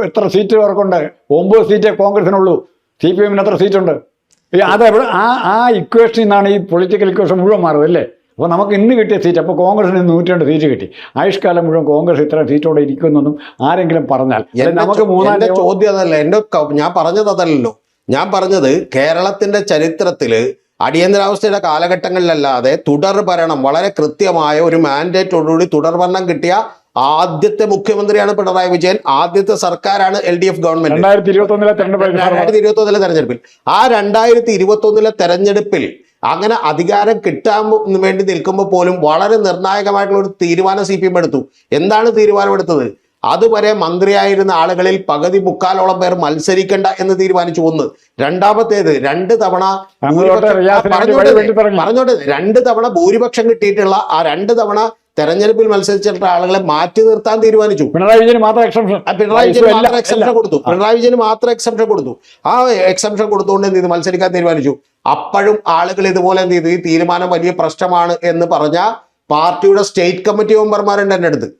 എത്ര സീറ്റ് അവർക്കുണ്ട്? 9 സീറ്റേ കോൺഗ്രസിനുള്ളൂ. CPM-ന് എത്ര സീറ്റുണ്ട്? അതെവിടെ ആ ഇക്വേഷനിൽ നിന്നാണ് ഈ പൊളിറ്റിക്കൽ ഇക്വേഷൻ മുഴുവൻ മാറുന്നത് അല്ലേ? അപ്പോൾ നമുക്ക് ഇന്ന് കിട്ടിയ സീറ്റ്, അപ്പോൾ കോൺഗ്രസിന് 102 സീറ്റ് കിട്ടി. ആയുഷ്കാലം മുഴുവൻ കോൺഗ്രസ് ഇത്ര സീറ്റോടെ ഇരിക്കുന്നൊന്നും ആരെങ്കിലും പറഞ്ഞാൽ നമുക്ക് മൂന്നാം ചോദ്യം അതല്ല. ഞാൻ പറഞ്ഞത് അതല്ലല്ലോ. ഞാൻ പറഞ്ഞത് കേരളത്തിന്റെ ചരിത്രത്തിൽ അടിയന്തരാവസ്ഥയുടെ കാലഘട്ടങ്ങളിലല്ലാതെ തുടർ ഭരണം, വളരെ കൃത്യമായ ഒരു മാൻഡേറ്റോടുകൂടി തുടർഭരണം കിട്ടിയ ആദ്യത്തെ മുഖ്യമന്ത്രിയാണ് പിണറായി വിജയൻ. ആദ്യത്തെ സർക്കാരാണ് LDF ഗവൺമെന്റ് 2021 തെരഞ്ഞെടുപ്പിൽ. ആ 2021 തെരഞ്ഞെടുപ്പിൽ അങ്ങനെ അധികാരം കിട്ടാൻ വേണ്ടി നിൽക്കുമ്പോൾ പോലും വളരെ നിർണായകമായിട്ടുള്ള ഒരു തീരുമാനം CPM എടുത്തു. എന്താണ് തീരുമാനമെടുത്തത്? അതുവരെ മന്ത്രിയായിരുന്ന ആളുകളിൽ പകുതി മുക്കാലോളം പേർ മത്സരിക്കേണ്ട എന്ന് തീരുമാനിച്ചു. ഒന്ന്. രണ്ടാമത്തേത് 2 തവണ പറഞ്ഞോട്ടെ 2 തവണ ഭൂരിപക്ഷം കിട്ടിയിട്ടുള്ള ആ 2 തവണ തെരഞ്ഞെടുപ്പിൽ മത്സരിച്ചിട്ടുള്ള ആളുകളെ മാറ്റി നിർത്താൻ തീരുമാനിച്ചു. പിണറായി വിജയന് മാത്രം എക്സംഷൻ കൊടുത്തു. ആ എക്സംഷൻ കൊടുത്തുകൊണ്ട് എന്ത് ചെയ്തു? മത്സരിക്കാൻ തീരുമാനിച്ചു. അപ്പോഴും ആളുകൾ ഇതുപോലെ എന്ത് ചെയ്തു? ഈ തീരുമാനം വലിയ പ്രശ്നമാണ് എന്ന് പറഞ്ഞ പാർട്ടിയുടെ സ്റ്റേറ്റ് കമ്മിറ്റി മെമ്പർമാരുണ്ട് എൻ്റെ അടുത്ത്.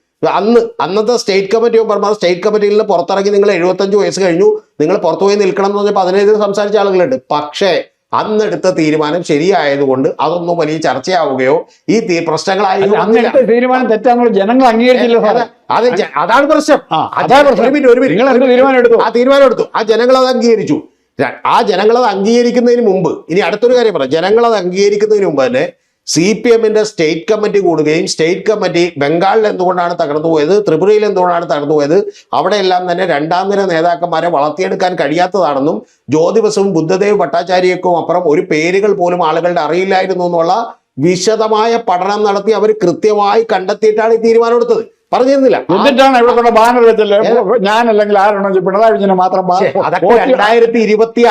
അന്നത്തെ സ്റ്റേറ്റ് കമ്മിറ്റി മെമ്പർമാർ സ്റ്റേറ്റ് കമ്മിറ്റിയിൽ നിന്ന് പുറത്തിറങ്ങി നിങ്ങൾ 75 വയസ്സ് കഴിഞ്ഞു, നിങ്ങൾ പുറത്തു പോയി നിൽക്കണം എന്ന് പറഞ്ഞപ്പോൾ അതിനെതിരെ സംസാരിച്ച ആളുകളുണ്ട്. പക്ഷേ അന്നെടുത്ത തീരുമാനം ശരിയായതുകൊണ്ട് അതൊന്നും വലിയ ചർച്ചയാവുകയോ ഈ പ്രശ്നങ്ങളായി തീരുമാനം തെറ്റാന്നുള്ള ജനങ്ങൾ അംഗീകരിച്ചില്ല. അതാണ് പ്രശ്നം. ആ തീരുമാനം എടുത്തു, ആ ജനങ്ങൾ അത് അംഗീകരിച്ചു. ആ ജനങ്ങൾ അത് അംഗീകരിക്കുന്നതിന് മുമ്പ് ഇനി അടുത്തൊരു കാര്യം പറയാം. ജനങ്ങൾ അത് അംഗീകരിക്കുന്നതിന് മുമ്പ് തന്നെ CPM-ന്റെ സ്റ്റേറ്റ് കമ്മിറ്റി കൂടുകയും സ്റ്റേറ്റ് കമ്മിറ്റി ബംഗാളിൽ എന്തുകൊണ്ടാണ് തകർന്നുപോയത്, ത്രിപുരയിൽ എന്തുകൊണ്ടാണ് തകർന്നുപോയത്, അവിടെയെല്ലാം തന്നെ 2ാം നിര നേതാക്കന്മാരെ വളർത്തിയെടുക്കാൻ കഴിയാത്തതാണെന്നും ജ്യോതി ബസുവും ബുദ്ധദേവ് ഭട്ടാചാര്യക്കും അപ്പുറം ഒരു പേരുകൾ പോലും ആളുകളുടെ അറിയില്ലായിരുന്നു എന്നുള്ള വിശദമായ പഠനം നടത്തി അവർ കൃത്യമായി കണ്ടെത്തിയിട്ടാണ് ഈ തീരുമാനം എടുത്തത്. പറഞ്ഞിരുന്നില്ല. എന്നിട്ടാണ് ഇവിടെ കൊണ്ട് ബാനർ വെച്ചല്ലേ ഞാൻ അല്ലെങ്കിൽ ആരാണോ പിണറായി വിജയനെ മാത്രം. അതൊക്കെ 2026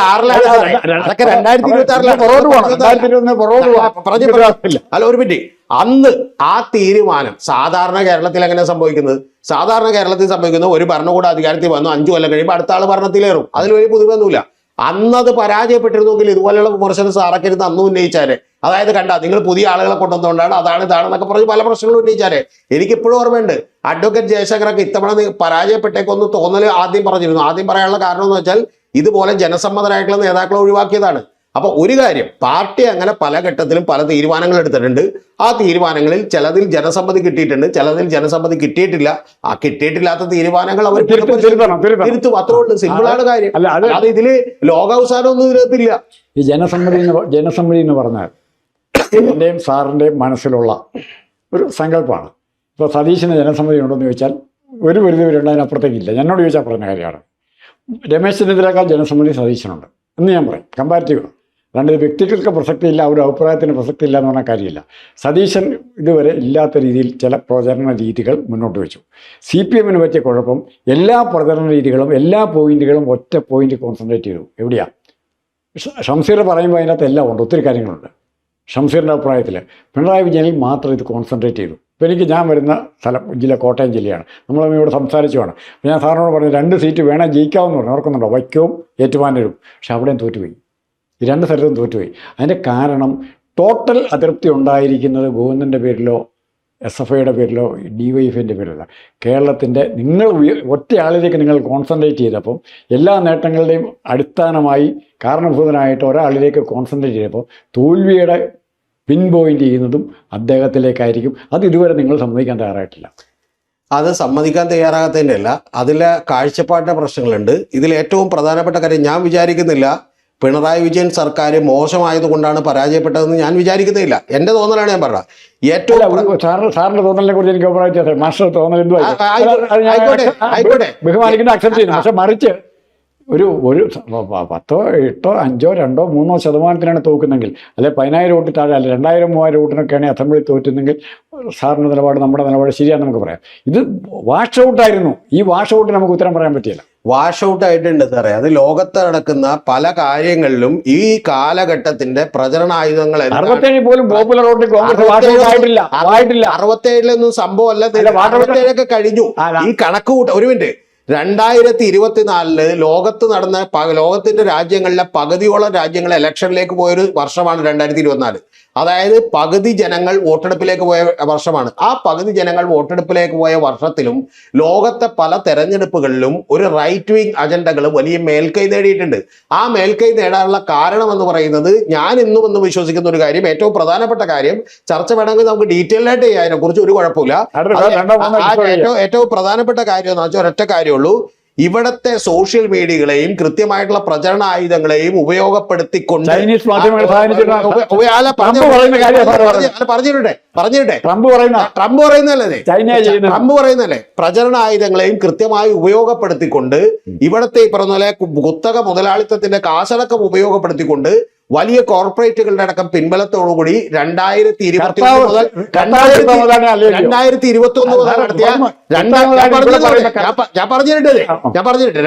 അല്ല ഒരു മിനിറ്റ്. അന്ന് ആ തീരുമാനം സാധാരണ കേരളത്തിൽ എങ്ങനെ സംഭവിക്കുന്നത്? സാധാരണ കേരളത്തിൽ സംഭവിക്കുന്നത് ഒരു ഭരണകൂട അധികാരത്തിൽ വന്നു 5 കൊല്ലം കഴിയുമ്പോൾ അടുത്ത ആൾ ഭരണത്തിലേറും. അതിൽ വലിയ പുതുമയൊന്നുമില്ല. അന്നത് പരാജയപ്പെട്ടിരുന്നെങ്കിൽ ഇതുപോലെയുള്ള വിമർശനം സാറൊക്കെ ഇരുന്ന് അന്ന് ഉന്നയിച്ചാരെ. അതായത് കണ്ട നിങ്ങൾ പുതിയ ആളുകളെ കൊണ്ടുവന്നുകൊണ്ടാണ് ഇതാണെന്നൊക്കെ പറഞ്ഞ് പല പ്രശ്നങ്ങളും ഉന്നയിച്ചാരെ. എനിക്കിപ്പോഴും ഓർമ്മയുണ്ട് അഡ്വക്കേറ്റ് ജയശങ്കറൊക്കെ ഇത്തവണ പരാജയപ്പെട്ടേക്കൊന്ന് തോന്നൽ ആദ്യം പറഞ്ഞിരുന്നു. ആദ്യം പറയാനുള്ള കാരണം എന്ന് വെച്ചാൽ ഇതുപോലെ ജനസമ്മതരായിട്ടുള്ള നേതാക്കളെ ഒഴിവാക്കിയതാണ്. അപ്പൊ ഒരു കാര്യം, പാർട്ടി അങ്ങനെ പല ഘട്ടത്തിലും പല തീരുമാനങ്ങൾ എടുത്തിട്ടുണ്ട്. ആ തീരുമാനങ്ങളിൽ ചിലതിൽ ജനസമ്മതി കിട്ടിയിട്ടുണ്ട്, ചിലതിൽ ജനസമ്മതി കിട്ടിയിട്ടില്ല. ആ കിട്ടിയിട്ടില്ലാത്ത തീരുമാനങ്ങൾ അവർ തിരുത്തും. അത്രേ ഉള്ളൂ. സിമ്പിളാണ് കാര്യം. അല്ലാതെ ഇതില് ലോകാവസാനമൊന്നും ഇതിനകത്തില്ല. ഈ ജനസമ്മതി എന്ന് പറഞ്ഞാൽ എൻ്റെയും സാറിൻ്റെയും മനസ്സിലുള്ള ഒരു സങ്കല്പമാണ്. ഇപ്പോൾ സതീശന് ജനസമ്മതി ഉണ്ടോയെന്ന് ചോദിച്ചാൽ ഒരു പരിധി വരെ അതിനപ്പുറത്തേക്കില്ല. എന്നോട് ചോദിച്ചാൽ പറഞ്ഞ കാര്യമാണ്. രമേശ് ചെന്നിത്തലയേക്കാൾ ജനസമ്മതി സതീശനുണ്ട് എന്ന് ഞാൻ പറയും. കമ്പാരിറ്റീവ്. അല്ലാണ്ട് ഇത് വ്യക്തികൾക്ക് പ്രസക്തിയില്ല, ഒരു അഭിപ്രായത്തിന് പ്രസക്തിയില്ല എന്ന് പറഞ്ഞ കാര്യമില്ല. സതീശൻ ഇതുവരെ ഇല്ലാത്ത രീതിയിൽ ചില പ്രചരണ രീതികൾ മുന്നോട്ട് വെച്ചു. CPM-ന് പറ്റിയ കുഴപ്പം എല്ലാ പ്രചരണ രീതികളും എല്ലാ പോയിന്റുകളും ഒറ്റ പോയിന്റ് കോൺസെൻട്രേറ്റ് ചെയ്തു. എവിടെയാണ്? ഷംസീർ പറയുമ്പോൾ അതിനകത്ത് എല്ലാം ഉണ്ട്, ഒത്തിരി കാര്യങ്ങളുണ്ട്. ഷംസീറിൻ്റെ അഭിപ്രായത്തിൽ പിണറായി വിജയനിൽ മാത്രം ഇത് കോൺസെൻട്രേറ്റ് ചെയ്തു. ഇപ്പോൾ ഞാൻ വരുന്ന ജില്ല കോട്ടയം ജില്ലയാണ്. നമ്മൾ ഇവിടെ സംസാരിച്ചുമാണ്. അപ്പോൾ ഞാൻ സാറിനോട് പറഞ്ഞു 2 സീറ്റ് വേണേൽ ജയിക്കാമെന്ന് പറഞ്ഞു. ഓർക്കുന്നുണ്ടോ? വൈക്കവും ഏറ്റുമാനൂരും. പക്ഷെ അവിടെയും തോറ്റുപോയി. ഈ 2 സ്ഥലത്തും തോറ്റുപോയി. അതിൻ്റെ കാരണം ടോട്ടൽ അതൃപ്തി ഉണ്ടായിരിക്കുന്നത് ഗോവിന്ദൻ്റെ പേരിലോ SFIയുടെ പേരിലോ DYFൻ്റെ പേരിലല്ല. കേരളത്തിൻ്റെ നിങ്ങൾ ഒറ്റയാളിലേക്ക് നിങ്ങൾ കോൺസെൻട്രേറ്റ് ചെയ്തപ്പം എല്ലാ നേട്ടങ്ങളുടെയും അടിസ്ഥാനമായി കാരണഭൂതനായിട്ട് ഒരാളിലേക്ക് കോൺസെൻട്രേറ്റ് ചെയ്തപ്പോൾ തോൽവിയുടെ പിൻ പോയിന്റ് ചെയ്യുന്നതും അദ്ദേഹത്തിലേക്കായിരിക്കും. അത് ഇതുവരെ നിങ്ങൾ സമ്മതിക്കാൻ തയ്യാറായിട്ടില്ല. അത് സമ്മതിക്കാൻ തയ്യാറാകാത്തതിൻ്റെ അല്ല, അതിലെ കാഴ്ചപ്പാടിൻ്റെ പ്രശ്നങ്ങളുണ്ട്. ഇതിൽ ഏറ്റവും പ്രധാനപ്പെട്ട കാര്യം, ഞാൻ വിചാരിക്കുന്നില്ല പിണറായി വിജയൻ സർക്കാർ മോശമായതുകൊണ്ടാണ് പരാജയപ്പെട്ടതെന്ന് ഞാൻ വിചാരിക്കുന്നില്ല. എൻ്റെ തോന്നലാണ് ഞാൻ പറഞ്ഞത്. ഏറ്റവും സാറിന്റെ തോന്നലിനെ കുറിച്ച് എനിക്ക് അഭിപ്രായം മാസ്റ്റർ തോന്നൽ എന്തുവാ ബഹുമാനിക്കുന്ന അക്സെപ്റ്റ് ചെയ്യുന്നു. പക്ഷെ മറിച്ച് ഒരു 10, 8, 5, 2, 3 ശതമാനത്തിനാണ് തോക്കുന്നെങ്കിൽ, അല്ലെ 10,000 വോട്ട് താഴെ, അല്ലെ 2,000, 3,000 വോട്ടിനൊക്കെയാണ് അസംബ്ലി തോറ്റുന്നെങ്കിൽ സാറിൻ്റെ നിലപാട് നമ്മുടെ നിലപാട് ശരിയാണെന്ന് നമുക്ക് പറയാം. ഇത് വാഷ് ഔട്ടായിരുന്നു. ഈ വാഷ് ഔട്ട് നമുക്ക് ഉത്തരം പറയാൻ പറ്റില്ല. വാഷ് ഔട്ട് ആയിട്ടുണ്ട് സാറേ. അത് ലോകത്ത് നടക്കുന്ന പല കാര്യങ്ങളിലും ഈ കാലഘട്ടത്തിന്റെ പ്രചരണായുധങ്ങൾ 67 പോലും popular vote Congress wash out ആയിട്ടില്ല. 67 സംഭവമല്ല. 67 കഴിഞ്ഞു. ഈ കണക്ക് കൂട്ട ഒരു മിനിറ്റ്. 2024 ലോകത്തിന്റെ രാജ്യങ്ങളിലെ പകുതിയോളം രാജ്യങ്ങൾ ഇലക്ഷനിലേക്ക് പോയൊരു വർഷമാണ് 2024. അതായത് പകുതി ജനങ്ങൾ വോട്ടെടുപ്പിലേക്ക് പോയ വർഷമാണ്. ആ പകുതി ജനങ്ങൾ വോട്ടെടുപ്പിലേക്ക് പോയ വർഷത്തിലും ലോകത്തെ പല തെരഞ്ഞെടുപ്പുകളിലും ഒരു റൈറ്റ് വിങ് അജണ്ടകൾ വലിയ മേൽക്കൈ നേടിയിട്ടുണ്ട്. ആ മേൽക്കൈ നേടാനുള്ള കാരണം എന്ന് പറയുന്നത്, ഞാൻ ഇന്നും എന്ന് വിശ്വസിക്കുന്ന ഒരു കാര്യം, ഏറ്റവും പ്രധാനപ്പെട്ട കാര്യം, ചർച്ച വേണമെങ്കിൽ നമുക്ക് ഡീറ്റെയിൽ ആയിട്ട് ചെയ്യാം, അതിനെക്കുറിച്ച് ഒരു കുഴപ്പമില്ല. ഏറ്റവും പ്രധാനപ്പെട്ട കാര്യം എന്ന് വെച്ചാൽ ഒരൊറ്റ കാര്യമുള്ളൂ. ഇവിടത്തെ സോഷ്യൽ മീഡിയകളെയും കൃത്യമായിട്ടുള്ള പ്രചരണ ആയുധങ്ങളെയും ഉപയോഗപ്പെടുത്തിക്കൊണ്ട് ട്രംപ് പറയുന്നല്ലേ പ്രചരണ ആയുധങ്ങളെയും കൃത്യമായി ഉപയോഗപ്പെടുത്തിക്കൊണ്ട് ഇവിടത്തെ ഈ പറഞ്ഞ പോലെ കുത്തക മുതലാളിത്തത്തിന്റെ കാശടക്കം ഉപയോഗപ്പെടുത്തിക്കൊണ്ട് വലിയ കോർപ്പറേറ്റുകളുടെ അടക്കം പിൻബലത്തോടുകൂടി 2021 മുതൽ 2021 മുതൽ നടത്തിയ ഞാൻ പറഞ്ഞിട്ടേ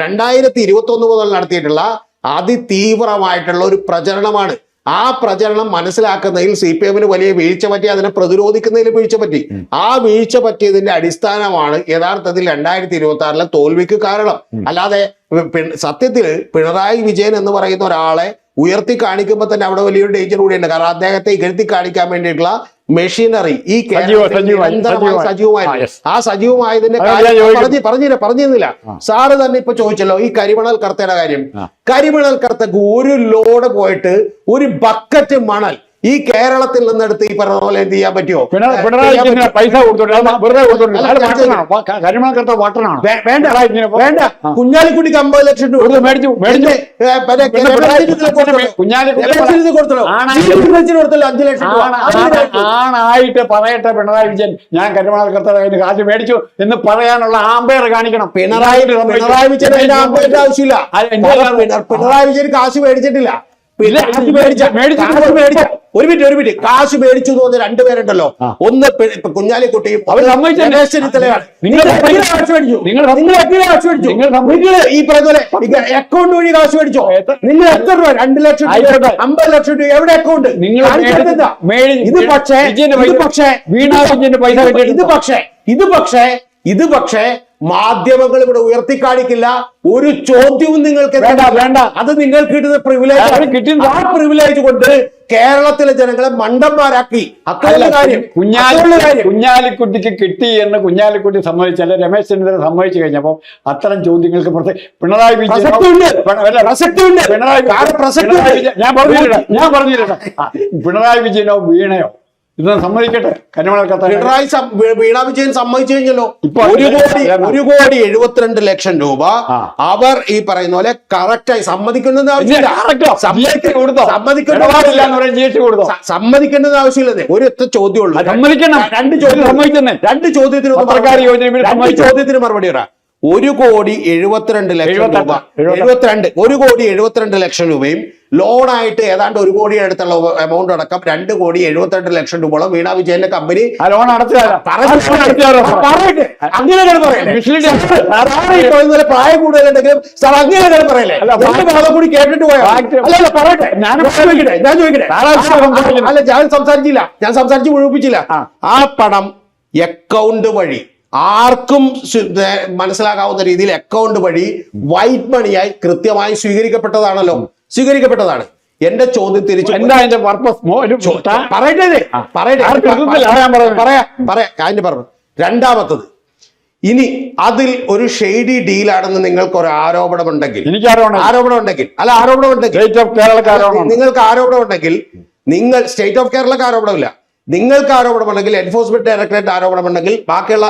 2021 മുതൽ നടത്തിയിട്ടുള്ള അതിതീവ്രമായിട്ടുള്ള ഒരു പ്രചരണമാണ്. ആ പ്രചരണം മനസ്സിലാക്കുന്നതിൽ CPM-ന് വലിയ വീഴ്ച പറ്റി, അതിനെ പ്രതിരോധിക്കുന്നതിൽ വീഴ്ച പറ്റി. ആ വീഴ്ച പറ്റിയതിന്റെ അടിസ്ഥാനമാണ് യഥാർത്ഥത്തിൽ 2026 തോൽവിക്ക് കാരണം. അല്ലാതെ സത്യത്തിൽ പിണറായി വിജയൻ എന്ന് പറയുന്ന ഒരാളെ ഉയർത്തി കാണിക്കുമ്പോൾ തന്നെ അവിടെ വലിയൊരു ഡേഞ്ചർ കൂടിയുണ്ട്. കാരണം അദ്ദേഹത്തെ ഇകഴ്ത്തി കാണിക്കാൻ വേണ്ടിയിട്ടുള്ള മെഷീനറി ഈ സജീവമായി ആ സജീവമായതിന്റെ പറഞ്ഞിരുന്നില്ല. സാറ് തന്നെ ഇപ്പൊ ചോദിച്ചല്ലോ ഈ കരിമണൽ കർത്തയുടെ കാര്യം. കരിമണൽ കർത്തക്ക് ഒരു ലോഡ് പോയിട്ട് ഒരു ബക്കറ്റ് മണൽ ഈ കേരളത്തിൽ നിന്നെടുത്ത് ഈ പറഞ്ഞ പോലെ എന്ത് ചെയ്യാൻ പറ്റുമോ? പൈസ വേണ്ട. കുഞ്ഞാലിക്കുട്ടിക്ക് 50 ലക്ഷം രൂപ കൊടുത്തല്ലോ, 5 ലക്ഷം ആണായിട്ട് പറയട്ടെ പിണറായി വിജയൻ ഞാൻ കരിമണൽ കർത്തയുടെ കാശ് മേടിച്ചു എന്ന് പറയാനുള്ള ആമ്പയർ കാണിക്കണം. പിണറായി വിജയൻ ആമ്പയറിന്റെ ആവശ്യമില്ല. പിണറായി വിജയൻ കാശ് മേടിച്ചിട്ടില്ല. ഒരു മിനിറ്റ് കാശ് മേടിച്ചു തോന്നുന്ന രണ്ടുപേരുണ്ടല്ലോ. ഒന്ന് കുഞ്ഞാലിക്കുട്ടിയും ഈ പറഞ്ഞ പോലെ അക്കൗണ്ട് വഴി കാശ് മേടിച്ചോ? നിങ്ങൾ എത്ര രൂപ? 2 ലക്ഷം, 50 ലക്ഷം രൂപ എവിടെ അക്കൗണ്ട്? ഇത് പക്ഷേ മാധ്യമങ്ങൾ ഇവിടെ ഉയർത്തിക്കാണിക്കില്ല. ഒരു ചോദ്യവും നിങ്ങൾക്ക് വേണ്ട. അത് നിങ്ങൾക്ക് കിട്ടുന്ന പ്രിവിലേജ്. ആ പ്രിവിലേജ് കൊണ്ട് കേരളത്തിലെ ജനങ്ങളെ മണ്ടന്മാരാക്കി. കുഞ്ഞാലിക്കുട്ടിക്ക് കിട്ടി എന്ന് കുഞ്ഞാലിക്കുട്ടി സമ്മതിച്ചല്ല, രമേശ് ചെന്നിത്തല സമ്മതിച്ചു കഴിഞ്ഞപ്പോ അത്തരം ചോദ്യങ്ങൾക്ക് പിണറായി വിജയൻ ഞാൻ പറഞ്ഞില്ല പിണറായി വിജയനോ വീണയോ ഇതൊന്നും സമ്മതിക്കട്ടെ. കരിമണൽ കർത്ത പിണറായി വീണ വിജയൻ സമ്മതിച്ചു കഴിഞ്ഞല്ലോ. 1,72 ലക്ഷം രൂപ അവർ ഈ പറയുന്ന പോലെ കറക്റ്റായി സമ്മതിക്കേണ്ടത് ആവശ്യമില്ല. സമ്മതിക്കേണ്ടത് ആവശ്യമില്ലെന്നേ. ഒരു ഒറ്റ ചോദ്യമുള്ളൂ. രണ്ട് ചോദ്യത്തിന് മറുപടി പറയാം. 1,72 ലക്ഷം രൂപ 1,72 ലക്ഷം രൂപയും ലോണായിട്ട് ഏതാണ്ട് 1 കോടി അടുത്തുള്ള എമൗണ്ട് അടക്കം 2,72 ലക്ഷം രൂപയോളം വീണ വിജയന്റെ കമ്പനി ലോൺ പ്രായം കൂടുതലുണ്ടെങ്കിലും സാർ അങ്ങനെ പറയല്ലേ? കൂടി കേട്ടിട്ട് പോയോ? അല്ല പറയട്ടെ, ഞാൻ ചോദിക്കട്ടെ. അല്ല ഞാൻ സംസാരിച്ച് മുഴുവിപ്പിച്ചില്ല. ആ പണം അക്കൗണ്ട് വഴി ആർക്കും മനസ്സിലാക്കാവുന്ന രീതിയിൽ അക്കൗണ്ട് വഴി വൈറ്റ് മണിയായി കൃത്യമായി സ്വീകരിക്കപ്പെട്ടതാണ്. എന്റെ ചോദ്യം തിരിച്ചു പറഞ്ഞു. രണ്ടാമത്തത്, ഇനി അതിൽ ഒരു ഷെയ്ഡി ഡീലാണെന്ന് നിങ്ങൾക്ക് ഒരു ആരോപണമുണ്ടെങ്കിൽ നിങ്ങൾക്ക് ആരോപണമുണ്ടെങ്കിൽ നിങ്ങൾ സ്റ്റേറ്റ് ഓഫ് കേരളക്ക് ആരോപണമില്ല, നിങ്ങൾക്ക് ആരോപണമുണ്ടെങ്കിൽ എൻഫോഴ്സ്മെന്റ് ഡയറക്ടറേറ്റ് ആരോപണമുണ്ടെങ്കിൽ ബാക്കിയുള്ള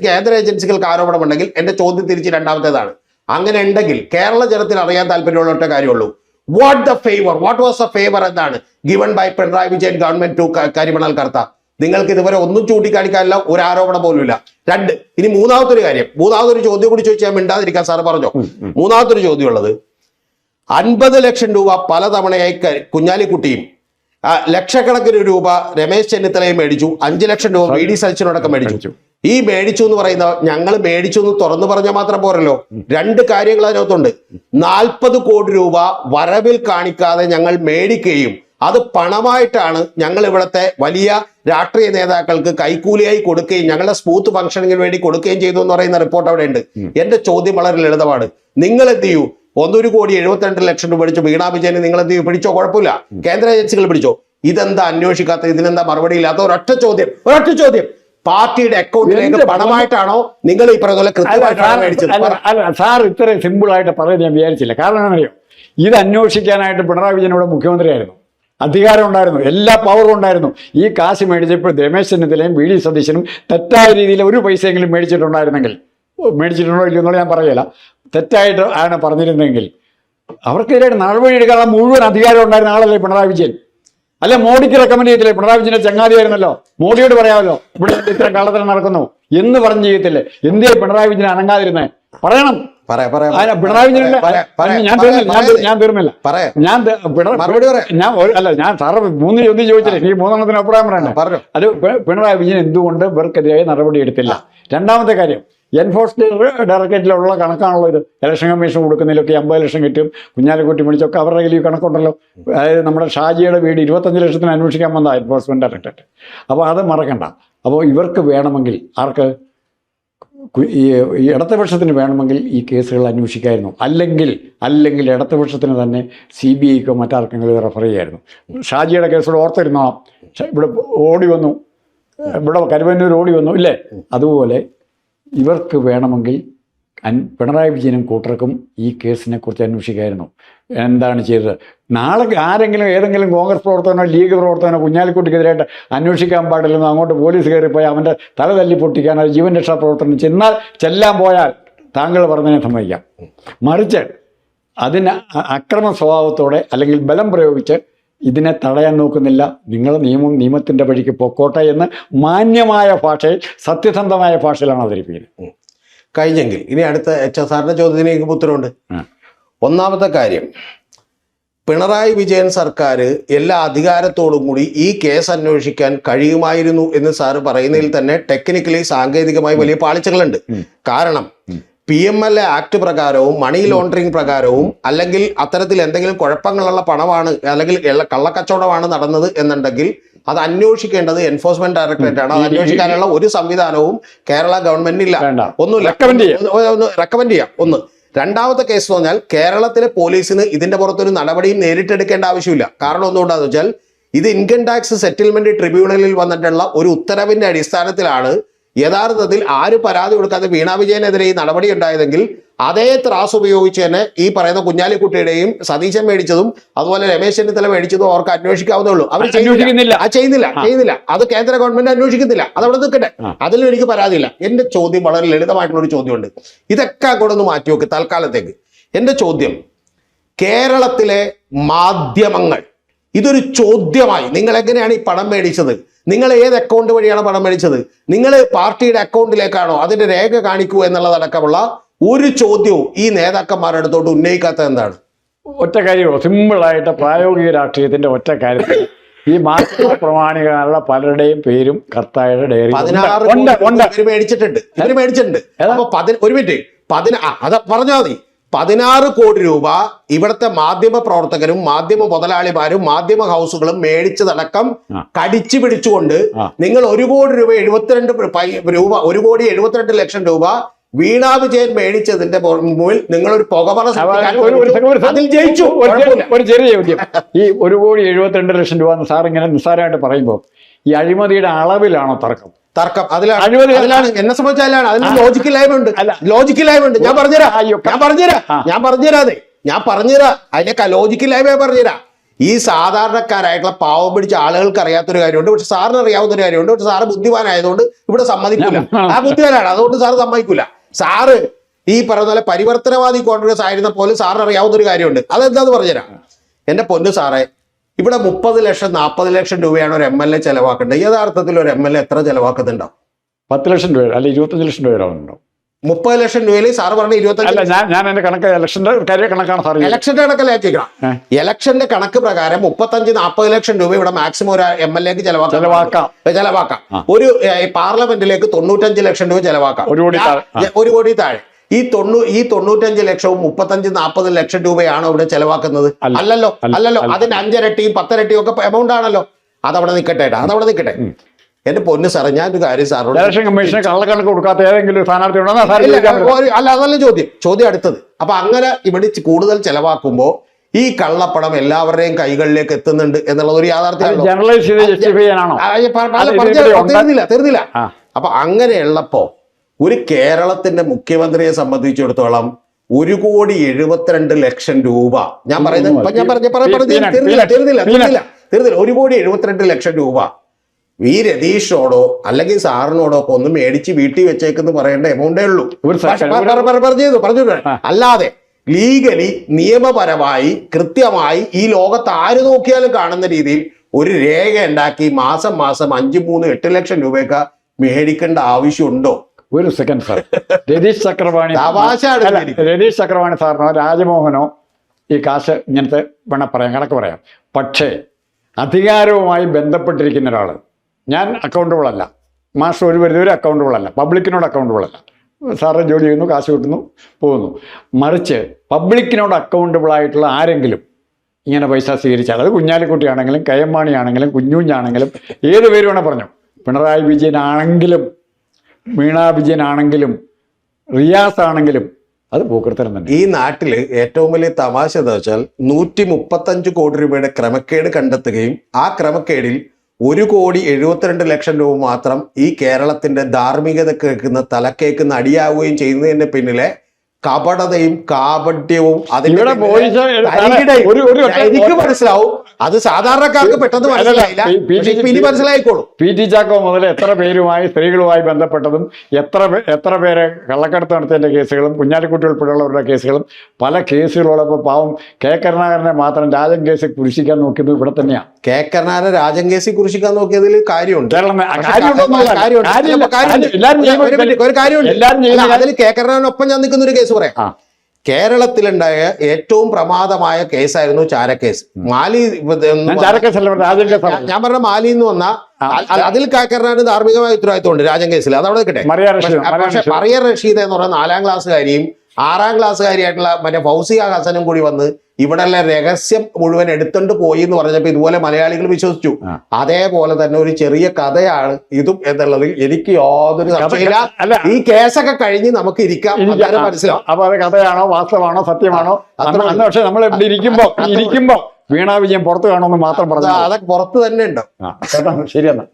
കേന്ദ്ര ഏജൻസികൾക്ക് ആരോപണമുണ്ടെങ്കിൽ എന്റെ ചോദ്യം തിരിച്ച് രണ്ടാമത്തേതാണ്. അങ്ങനെ ഉണ്ടെങ്കിൽ കേരള ജനത്തിന് അറിയാൻ താല്പര്യമുള്ള ഒറ്റ കാര്യമുള്ളൂ. വാട്ട് വാസ് ദ ഫേവർ എന്നാണ് given by Pinarayi Vijayan government to കരിമണൽ കർത്ത? നിങ്ങൾക്ക് ഇതുവരെ ഒന്നും ചൂണ്ടിക്കാണിക്കാനില്ല, ഒരു ആരോപണം പോലും ഇല്ല. രണ്ട്, ഇനി മൂന്നാമത്തൊരു ചോദ്യം കൂടി ചോദിച്ചാൽ മിണ്ടാതിരിക്കാൻ സാറ് പറഞ്ഞോ. മൂന്നാമത്തൊരു ചോദ്യം ഉള്ളത്, 50 ലക്ഷം രൂപ പലതവണയായി കുഞ്ഞാലിക്കുട്ടിയും ലക്ഷക്കണക്കിന് രൂപ രമേശ് ചെന്നിത്തലയും മേടിച്ചു, 5 ലക്ഷം രൂപ VD സച്ചിനോടൊക്കെ മേടിച്ചു. ഈ മേടിച്ചു എന്ന് പറയുന്ന ഞങ്ങൾ മേടിച്ചു എന്ന് തുറന്നു പറഞ്ഞാൽ മാത്രം പോരല്ലോ, 2 കാര്യങ്ങൾ അതിനകത്തുണ്ട്. 40 കോടി രൂപ വരവിൽ കാണിക്കാതെ ഞങ്ങൾ മേടിക്കുകയും അത് പണമായിട്ടാണ് ഞങ്ങൾ ഇവിടുത്തെ വലിയ രാഷ്ട്രീയ നേതാക്കൾക്ക് കൈക്കൂലിയായി കൊടുക്കുകയും ഞങ്ങളുടെ സ്മൂത്ത് ഫംഗ്ഷനിങ്ങിന് വേണ്ടി കൊടുക്കുകയും ചെയ്തു എന്ന് പറയുന്ന റിപ്പോർട്ട് അവിടെ ഉണ്ട്. എന്റെ ചോദ്യം വളരെ ലളിതമാണ്. നിങ്ങൾ എന്ത് ചെയ്യൂ? 1,72 ലക്ഷം രൂപ പിടിച്ചു വീണ വിജയന് നിങ്ങൾ എന്ത് ചെയ്യും? പിടിച്ചോ, കുഴപ്പമില്ല, കേന്ദ്ര ഏജൻസികൾ പിടിച്ചോ. ഇതെന്താ അന്വേഷിക്കാത്ത? ഇതിനെന്താ മറുപടി ഇല്ലാത്ത? ഒരൊറ്റ ചോദ്യം, പാർട്ടിയുടെ അക്കൗണ്ടിലേക്ക് പണമായിട്ടാണോ നിങ്ങൾ ഈ പറയുന്ന പോലെ കൃത്യമായിട്ടാണ് മേടിച്ചത്? അല്ല സാർ ഇത്രയും സിമ്പിൾ ആയിട്ട് പറയാൻ ഞാൻ വിചാരിച്ചില്ല. കാരണം എന്താണെന്നറിയോ, ഇത് അന്വേഷിക്കാനായിട്ട് പിണറായി വിജയൻ ഇവിടെ മുഖ്യമന്ത്രിയായിരുന്നു, അധികാരം ഉണ്ടായിരുന്നു, എല്ലാ പവറും ഉണ്ടായിരുന്നു. ഈ കാശ് മേടിച്ചപ്പോൾ രമേശ് ചെന്നിത്തലയും VD സതീശനും തെറ്റായ രീതിയിൽ ഒരു പൈസയെങ്കിലും മേടിച്ചിട്ടുണ്ടോ ഇല്ലയോ എന്നുള്ള ഞാൻ പറയില്ല, തെറ്റായിട്ട് ആണ് പറഞ്ഞിരുന്നെങ്കിൽ അവർക്കെതിരായിട്ട് നടപടി എടുക്കാനുള്ള മുഴുവൻ അധികാരം ഉണ്ടായിരുന്ന ആളല്ലേ പിണറായി വിജയൻ? അല്ല, മോഡിക്ക് റെക്കമെൻഡ് ചെയ്തില്ലേ? പിണറായി വിജയന്റെ ചങ്ങാതിയായിരുന്നല്ലോ, മോഡിയോട് പറയാമല്ലോ ഇവിടെ ഇത്ര കള്ളത്തരം നടക്കുന്നു എന്ന് പറഞ്ഞ് ചെയ്യത്തില്ലേ? എന്തിനാ പിണറായി വിജയൻ അനങ്ങാതിരുന്നേ? പറയണം. പിണറായി വിജയൻ ഞാൻ തീർന്നില്ല. ഞാൻ സാറ് 3 ചോദ്യം ചോദിച്ചില്ലേ, ഈ 3 അഭിപ്രായം പറയണ്ടേ? അത് പിണറായി വിജയൻ എന്തുകൊണ്ട് ഇവർക്കെതിരായി നടപടി എടുത്തില്ല? രണ്ടാമത്തെ കാര്യം, എൻഫോഴ്സ്മെന്റ് ഡയറക്ടറേറ്റിലുള്ള കണക്കാണല്ലോ ഇത്. ഇലക്ഷൻ കമ്മീഷൻ കൊടുക്കുന്നതിലൊക്കെ 50 ലക്ഷം കിട്ടും, കുഞ്ഞാലിക്കുട്ടി വിളിച്ചൊക്കെ അവരുടെ കയ്യിൽ കണക്കുണ്ടല്ലോ. അതായത് നമ്മുടെ ഷാജിയുടെ വീട് 25 ലക്ഷത്തിന് അന്വേഷിക്കാൻ വന്നതാണ് എൻഫോഴ്സ്മെന്റ് ഡയറക്ടറേറ്റ്. അപ്പോൾ അത് മറക്കണ്ട. അപ്പോൾ ഇവർക്ക് വേണമെങ്കിൽ, ആർക്ക്, ഈ ഇടതുപക്ഷത്തിന് വേണമെങ്കിൽ ഈ കേസുകൾ അന്വേഷിക്കായിരുന്നു. അല്ലെങ്കിൽ ഇടതുപക്ഷത്തിന് തന്നെ CBIക്കോ മറ്റാർക്കെങ്കിലും റെഫർ ചെയ്യായിരുന്നു. ഷാജിയുടെ കേസുകൾ ഓർത്തിരുന്നോ? ഇവിടെ ഓടി വന്നു, ഇവിടെ കരുവന്നൂർ ഓടി വന്നു ഇല്ലേ? അതുപോലെ ഇവർക്ക് വേണമെങ്കിൽ പിണറായി വിജയനും കൂട്ടർക്കും ഈ കേസിനെ കുറിച്ച് അന്വേഷിക്കായിരുന്നു. എന്താണ് ചെയ്തത്? നാളെ ആരെങ്കിലും ഏതെങ്കിലും കോൺഗ്രസ് പ്രവർത്തകനോ ലീഗ് പ്രവർത്തകനോ കുഞ്ഞാലിക്കുട്ടിക്കെതിരായിട്ട് അന്വേഷിക്കാൻ പാടില്ലെന്ന് അങ്ങോട്ട് പോലീസ് കയറിപ്പോയി അവൻ്റെ തല തല്ലി പൊട്ടിക്കാനോ ജീവൻ രക്ഷാ പ്രവർത്തനം ചെല്ലാൻ പോയാൽ താങ്കൾ പറഞ്ഞതിനെ സമ്മതിക്കാം. മറിച്ച് അതിന് അക്രമ സ്വഭാവത്തോടെ അല്ലെങ്കിൽ ബലം പ്രയോഗിച്ച് ഇതിനെ തടയാൻ നോക്കുന്നില്ല. നിങ്ങൾ നിയമത്തിൻ്റെ വഴിക്ക് പൊക്കോട്ടെ എന്ന് മാന്യമായ ഭാഷയിൽ, സത്യസന്ധമായ ഭാഷയിലാണ് അവതരിപ്പിക്കുന്നത്. കഴിഞ്ഞെങ്കിൽ ഇനി അടുത്ത HSRന്റെ ചോദ്യത്തിന് എനിക്ക് ഉത്തരവുണ്ട്. ഒന്നാമത്തെ കാര്യം, പിണറായി വിജയൻ സർക്കാർ എല്ലാ അധികാരത്തോടും കൂടി ഈ കേസ് അന്വേഷിക്കാൻ കഴിയുമായിരുന്നു എന്ന് സാറ് പറയുന്നതിൽ തന്നെ ടെക്നിക്കലി സാങ്കേതികമായി വലിയ പാളിച്ചകളുണ്ട്. കാരണം PMLA ആക്ട് പ്രകാരവും മണി ലോണ്ടറിങ് പ്രകാരവും അല്ലെങ്കിൽ അത്തരത്തിൽ എന്തെങ്കിലും കുഴപ്പങ്ങളുള്ള പണമാണ് അല്ലെങ്കിൽ കള്ളക്കച്ചവടമാണ് നടന്നത് എന്നുണ്ടെങ്കിൽ അത് അന്വേഷിക്കേണ്ടത് എൻഫോഴ്സ്മെന്റ് ഡയറക്ടറേറ്റ് ആണ്. അത് അന്വേഷിക്കാനുള്ള ഒരു സംവിധാനവും കേരള ഗവൺമെന്റിനില്ല. ഒന്നുമില്ല, റെക്കമെൻഡ് ചെയ്യാം. ഒന്ന്. രണ്ടാമത്തെ കേസ് എന്ന് പറഞ്ഞാൽ കേരളത്തിലെ പോലീസിന് ഇതിന്റെ പുറത്തൊരു നടപടിയും നേരിട്ടെടുക്കേണ്ട ആവശ്യമില്ല. കാരണം ഒന്നുകൊണ്ടാന്ന് വെച്ചാൽ ഇത് ഇൻകം ടാക്സ് സെറ്റിൽമെന്റ് ട്രിബ്യൂണലിൽ വന്നിട്ടുള്ള ഒരു ഉത്തരവിന്റെ അടിസ്ഥാനത്തിലാണ് യഥാർത്ഥത്തിൽ ആര് പരാതി കൊടുക്കാതെ വീണ വിജയനെതിരെ ഈ നടപടി ഉണ്ടായതെങ്കിൽ അതേ ത്രാസ് ഉപയോഗിച്ച് തന്നെ ഈ പറയുന്ന കുഞ്ഞാലിക്കുട്ടിയുടെയും സതീശൻ മേടിച്ചതും അതുപോലെ രമേശ് ചെന്നിത്തല മേടിച്ചതും അവർക്ക് അന്വേഷിക്കാവുന്നേ ഉള്ളൂ. അവർ ചെയ്യുന്നില്ല. അത് കേന്ദ്ര ഗവൺമെന്റ് അന്വേഷിക്കുന്നില്ല. അതവിടെ നിൽക്കട്ടെ, അതിലും എനിക്ക് പരാതിയില്ല. എന്റെ ചോദ്യം വളരെ ലളിതമായിട്ടുള്ള ഒരു ചോദ്യമുണ്ട്. ഇതൊക്കെ കൂടെ ഒന്ന് മാറ്റിവെക്ക് തൽക്കാലത്തേക്ക്. എന്റെ ചോദ്യം, കേരളത്തിലെ മാധ്യമങ്ങൾ ഇതൊരു ചോദ്യമായി, നിങ്ങൾ എങ്ങനെയാണ് ഈ പണം മേടിച്ചത്? നിങ്ങൾ ഏത് അക്കൗണ്ട് വഴിയാണ് പണം മേടിച്ചത്? നിങ്ങൾ പാർട്ടിയുടെ അക്കൗണ്ടിലേക്കാണോ? അതിന്റെ രേഖ കാണിക്കൂ എന്നുള്ളതടക്കമുള്ള ഒരു ചോദ്യവും ഈ നേതാക്കന്മാരുടെ അടുത്തോട്ട് ഉന്നയിക്കാത്തത് എന്താണ്? ഒറ്റ കാര്യമോ, സിമ്പിളായിട്ട് പ്രായോഗിക രാഷ്ട്രീയത്തിന്റെ ഒറ്റ കാര്യത്തിൽ ഈ മാധ്യമ പ്രമാണികളുടെ പലരുടെയും പേരും കർത്തായുടെ ഡയറി 16 മേടിച്ചിട്ടുണ്ട്. അപ്പൊ ഒരു മിനിറ്റ്, അത് പറഞ്ഞാൽ മതി. 16 കോടി രൂപ ഇവിടുത്തെ മാധ്യമ പ്രവർത്തകരും മാധ്യമ മുതലാളിമാരും മാധ്യമ ഹൗസുകളും മേടിച്ചതടക്കം കടിച്ചു പിടിച്ചുകൊണ്ട് നിങ്ങൾ 1 കോടി രൂപ 1,72 ലക്ഷം രൂപ വീണ വിജയൻ മേടിച്ചതിന്റെ മുകളിൽ നിങ്ങളൊരു പുകമറ അതിൽ ജയിച്ചു. ഒരു ചെറിയ ചോദ്യം, ഈ 1,72 ലക്ഷം രൂപ സാർ ഇങ്ങനെ നിസ്സാരമായിട്ട് പറയുമ്പോൾ ഈ അഴിമതിയുടെ അളവിലാണോ തർക്കം? അതിലാണ് എന്നെ സംബന്ധിച്ചാലാണ്. അതിന് ലോജിക്കലായ്മയുണ്ട്. ഞാൻ പറഞ്ഞുതരാം. അതിനൊക്കെ ലോജിക്കലായ്മ പറഞ്ഞുതരാം. ഈ സാധാരണക്കാരായിട്ടുള്ള പാവം പിടിച്ച ആളുകൾക്ക് അറിയാത്തൊരു കാര്യമുണ്ട്, പക്ഷെ സാറിന് അറിയാവുന്ന ഒരു കാര്യമുണ്ട്. പക്ഷെ സാറ് ബുദ്ധിമാനായതുകൊണ്ട് ഇവിടെ സമ്മതിക്കൂല. ആ ബുദ്ധിമാനാണ്, അതുകൊണ്ട് സാറ് സമ്മതിക്കൂല. സാറ് ഈ പറയുന്ന പോലെ പരിവർത്തനവാദി കോൺഗ്രസ് ആയിരുന്ന പോലെ സാറിന് അറിയാവുന്ന ഒരു കാര്യമുണ്ട്. അതെന്താന്ന് പറഞ്ഞുതരാം. എന്റെ പൊന്നു സാറേ, ഇവിടെ 30 ലക്ഷം 40 ലക്ഷം രൂപയാണ് ഒരു MLA ചെലവാക്കേണ്ടത്. യഥാർത്ഥത്തിൽ ഒരു MLA എത്ര ചെലവാക്കുന്നുണ്ടാവും? 10 ലക്ഷം രൂപ അല്ലെ 25 ലക്ഷം രൂപ ഉണ്ടാവും. 30 ലക്ഷം രൂപയിൽ സാറ് പറഞ്ഞ 25. ഞാൻ എന്റെ കണക്ക് ഇലക്ഷന്റെ കണക്കാണ് സാർ. ഇലക്ഷന്റെ കണക്കല്ല കേൾക്കണം. ഇലക്ഷന്റെ കണക്ക് പ്രകാരം 35-40 ലക്ഷം രൂപ ഇവിടെ മാക്സിമം ഒരു MLAക്ക് ചെലവാക്കാം. ഒരു പാർലമെന്റിലേക്ക് 95 ലക്ഷം രൂപ ചെലവാക്കാം. 1 കോടി താഴെ. ഈ 95 ലക്ഷവും 35-40 ലക്ഷം രൂപയാണോ ഇവിടെ ചെലവാക്കുന്നത്? അല്ലല്ലോ. അതിന്റെ 5 ഇരട്ടിയും 10 ഇരട്ടിയും ഒക്കെ എമൗണ്ട് ആണല്ലോ. അതവിടെ നിൽക്കട്ടെ. എന്റെ പൊന്നു സാറേ, ഞാൻ ഒരു കാര്യം സാറോട്, ഇലക്ഷൻ കമ്മീഷന് കള്ളക്കണക്ക് കൊടുക്കാത്ത ഏതെങ്കിലും സ്ഥാനാർത്ഥി അല്ല, അതല്ല ചോദ്യം അടുത്തത്. അപ്പൊ അങ്ങനെ ഇവിടെ കൂടുതൽ ചെലവാക്കുമ്പോ ഈ കള്ളപ്പണം എല്ലാവരുടെയും കൈകളിലേക്ക് എത്തുന്നുണ്ട് എന്നുള്ളത് ഒരു യാഥാർത്ഥ്യമാണ്. തീർന്നില്ല. അപ്പൊ അങ്ങനെയുള്ളപ്പോ ഒരു കേരളത്തിന്റെ മുഖ്യമന്ത്രിയെ സംബന്ധിച്ചിടത്തോളം 1,72 ലക്ഷം രൂപ, ഞാൻ പറയുന്നത് തീർന്നില്ല. 1,72 ലക്ഷം രൂപ ഈ രതീഷോടോ അല്ലെങ്കിൽ സാറിനോടോ ഒക്കെ ഒന്ന് മേടിച്ച് വീട്ടിൽ വെച്ചേക്കെന്ന് പറയേണ്ട എമൗണ്ടേ ഉള്ളൂ. പറഞ്ഞു. അല്ലാതെ ലീഗലി നിയമപരമായി കൃത്യമായി ഈ ലോകത്ത് ആര് നോക്കിയാലും കാണുന്ന രീതിയിൽ ഒരു രേഖ ഉണ്ടാക്കി മാസം 5, 3, 8 ലക്ഷം രൂപയൊക്കെ മേടിക്കേണ്ട ആവശ്യമുണ്ടോ? ഒരു സെക്കൻഡ് സാർ. രതീഷ് ചക്രവാണി തമാശയാണ് അല്ല, ശരിക്കും. രതീഷ് ചക്രവാണി സാറിനോ രാജ്മോഹനോ ഈ കാശ് ഇങ്ങനത്തെ വേണം പറയാം, കണക്ക് പറയാം. പക്ഷേ അധികാരവുമായി ബന്ധപ്പെട്ടിരിക്കുന്ന ഒരാൾ, ഞാൻ അക്കൗണ്ടബിൾ അല്ല, മാസ്റ്റർ ഒരു പരിധിവരെ അക്കൗണ്ടബിൾ അല്ല, പബ്ലിക്കിനോട് അക്കൗണ്ടബിൾ അല്ല. സാറ് ജോലി ചെയ്യുന്നു, കാശ് കിട്ടുന്നു, പോകുന്നു. മറിച്ച് പബ്ലിക്കിനോട് അക്കൗണ്ടബിൾ ആയിട്ടുള്ള ആരെങ്കിലും ഇങ്ങനെ പൈസ സ്വീകരിച്ചാൽ, അത് കുഞ്ഞാലിക്കുട്ടിയാണെങ്കിലും കെ.എം. മാണിയാണെങ്കിലും കുഞ്ഞുഞ്ഞാണെങ്കിലും ഏത് പേര് വേണേൽ പറഞ്ഞു, പിണറായി വിജയനാണെങ്കിലും വീണ വിജയനാണെങ്കിലും റിയാസ് ആണെങ്കിലും അത് പോക്കർത്തരം തന്നെ. ഈ നാട്ടില് ഏറ്റവും വലിയ തമാശ എന്താ വെച്ചാൽ 135 കോടി രൂപയുടെ ക്രമക്കേട് കണ്ടെത്തുകയും ആ ക്രമക്കേടിൽ 1,72,00,000 രൂപ മാത്രം ഈ കേരളത്തിന്റെ ധാർമ്മികത കേൾക്കുന്ന തലക്കേക്കുന്ന അടിയാവുകയും ചെയ്യുന്നതിന്റെ പിന്നിലെ കപടതയും കാപട്യവും അതിന്റെ ഇവിടെ പിന്നിലെ പോലീസ് തരികിടയും ഒരു എനിക്ക് മനസ്സിലാവും. അത് സാധാരണക്കാർക്ക് പെട്ടെന്ന് മനസ്സിലായില്ല, പക്ഷേ ഇപ്പൊ ഇനി മനസ്സിലായിക്കോളും. പി.ടി. ചാക്കോ മുതൽ എത്ര പേരുമായി സ്ത്രീകളുമായി ബന്ധപ്പെട്ടതും എത്ര പേരെ കള്ളക്കടത്ത് നടത്തിയതിൻ്റെ കേസുകളും കുഞ്ഞാലിക്കുട്ടി ഉൾപ്പെടെയുള്ളവരുടെ കേസുകളും പല കേസുകളോടൊപ്പം പാവം കെ കരുണാകരനെ മാത്രം രാജൻ കേസ് കുരിശിക്കാൻ നോക്കിയത് ഇവിടെ തന്നെയാണ്. കെ കരുണാകരൻ രാജൻ കേസിൽ കുരിശിക്കാൻ നോക്കിയതിൽ കാര്യമുണ്ട്. കേരളം ഒരു കാര്യമുണ്ട്. അതിൽ കെ കരുണാകരനൊപ്പം ഞാൻ നിൽക്കുന്ന ഒരു കേസ് പറയാം. കേരളത്തിലുണ്ടായ ഏറ്റവും പ്രമാദമായ കേസായിരുന്നു ചാരക്കേസ്. മാലി ഞാൻ പറഞ്ഞ മാലി എന്ന് വന്ന അതിൽ കരുണാകരന് ധാർമ്മികമായ ഉത്തരവാദിത്വമുണ്ട് രാജൻ കേസിൽ, അതവിടെ നിൽക്കട്ടെ. പക്ഷെ മറിയ റഷീദ് എന്ന് പറയുന്ന 4ാം ക്ലാസ്സുകാരിയും 6ാം ക്ലാസ്സുകാരിയായിട്ടുള്ള മറ്റേ ഫൗസിയ ഹസനും കൂടി വന്ന് ഇവിടെയുള്ള രഹസ്യം മുഴുവൻ എടുത്തോണ്ട് പോയി എന്ന് പറഞ്ഞപ്പോൾ ഇതുപോലെ മലയാളികൾ വിശ്വസിച്ചു. അതേപോലെ തന്നെ ഒരു ചെറിയ കഥയാണ് ഇതും എന്നുള്ളത് എനിക്ക് യാതൊരു സംശയമില്ല. ഈ കേസൊക്കെ കഴിഞ്ഞ് നമുക്ക് ഇരിക്കാം, മനസ്സിലാവും. അപ്പൊ അത് കഥയാണോ വാസ്തവാണോ സത്യമാണോ അന്ന് പക്ഷെ നമ്മൾ ഇവിടെ ഇരിക്കുമ്പോ വീണ വിജയം പുറത്ത് കാണുമെന്ന് മാത്രം പറഞ്ഞു. അതൊക്കെ പുറത്ത് തന്നെ ഉണ്ടോ? ശരിയെന്നാ.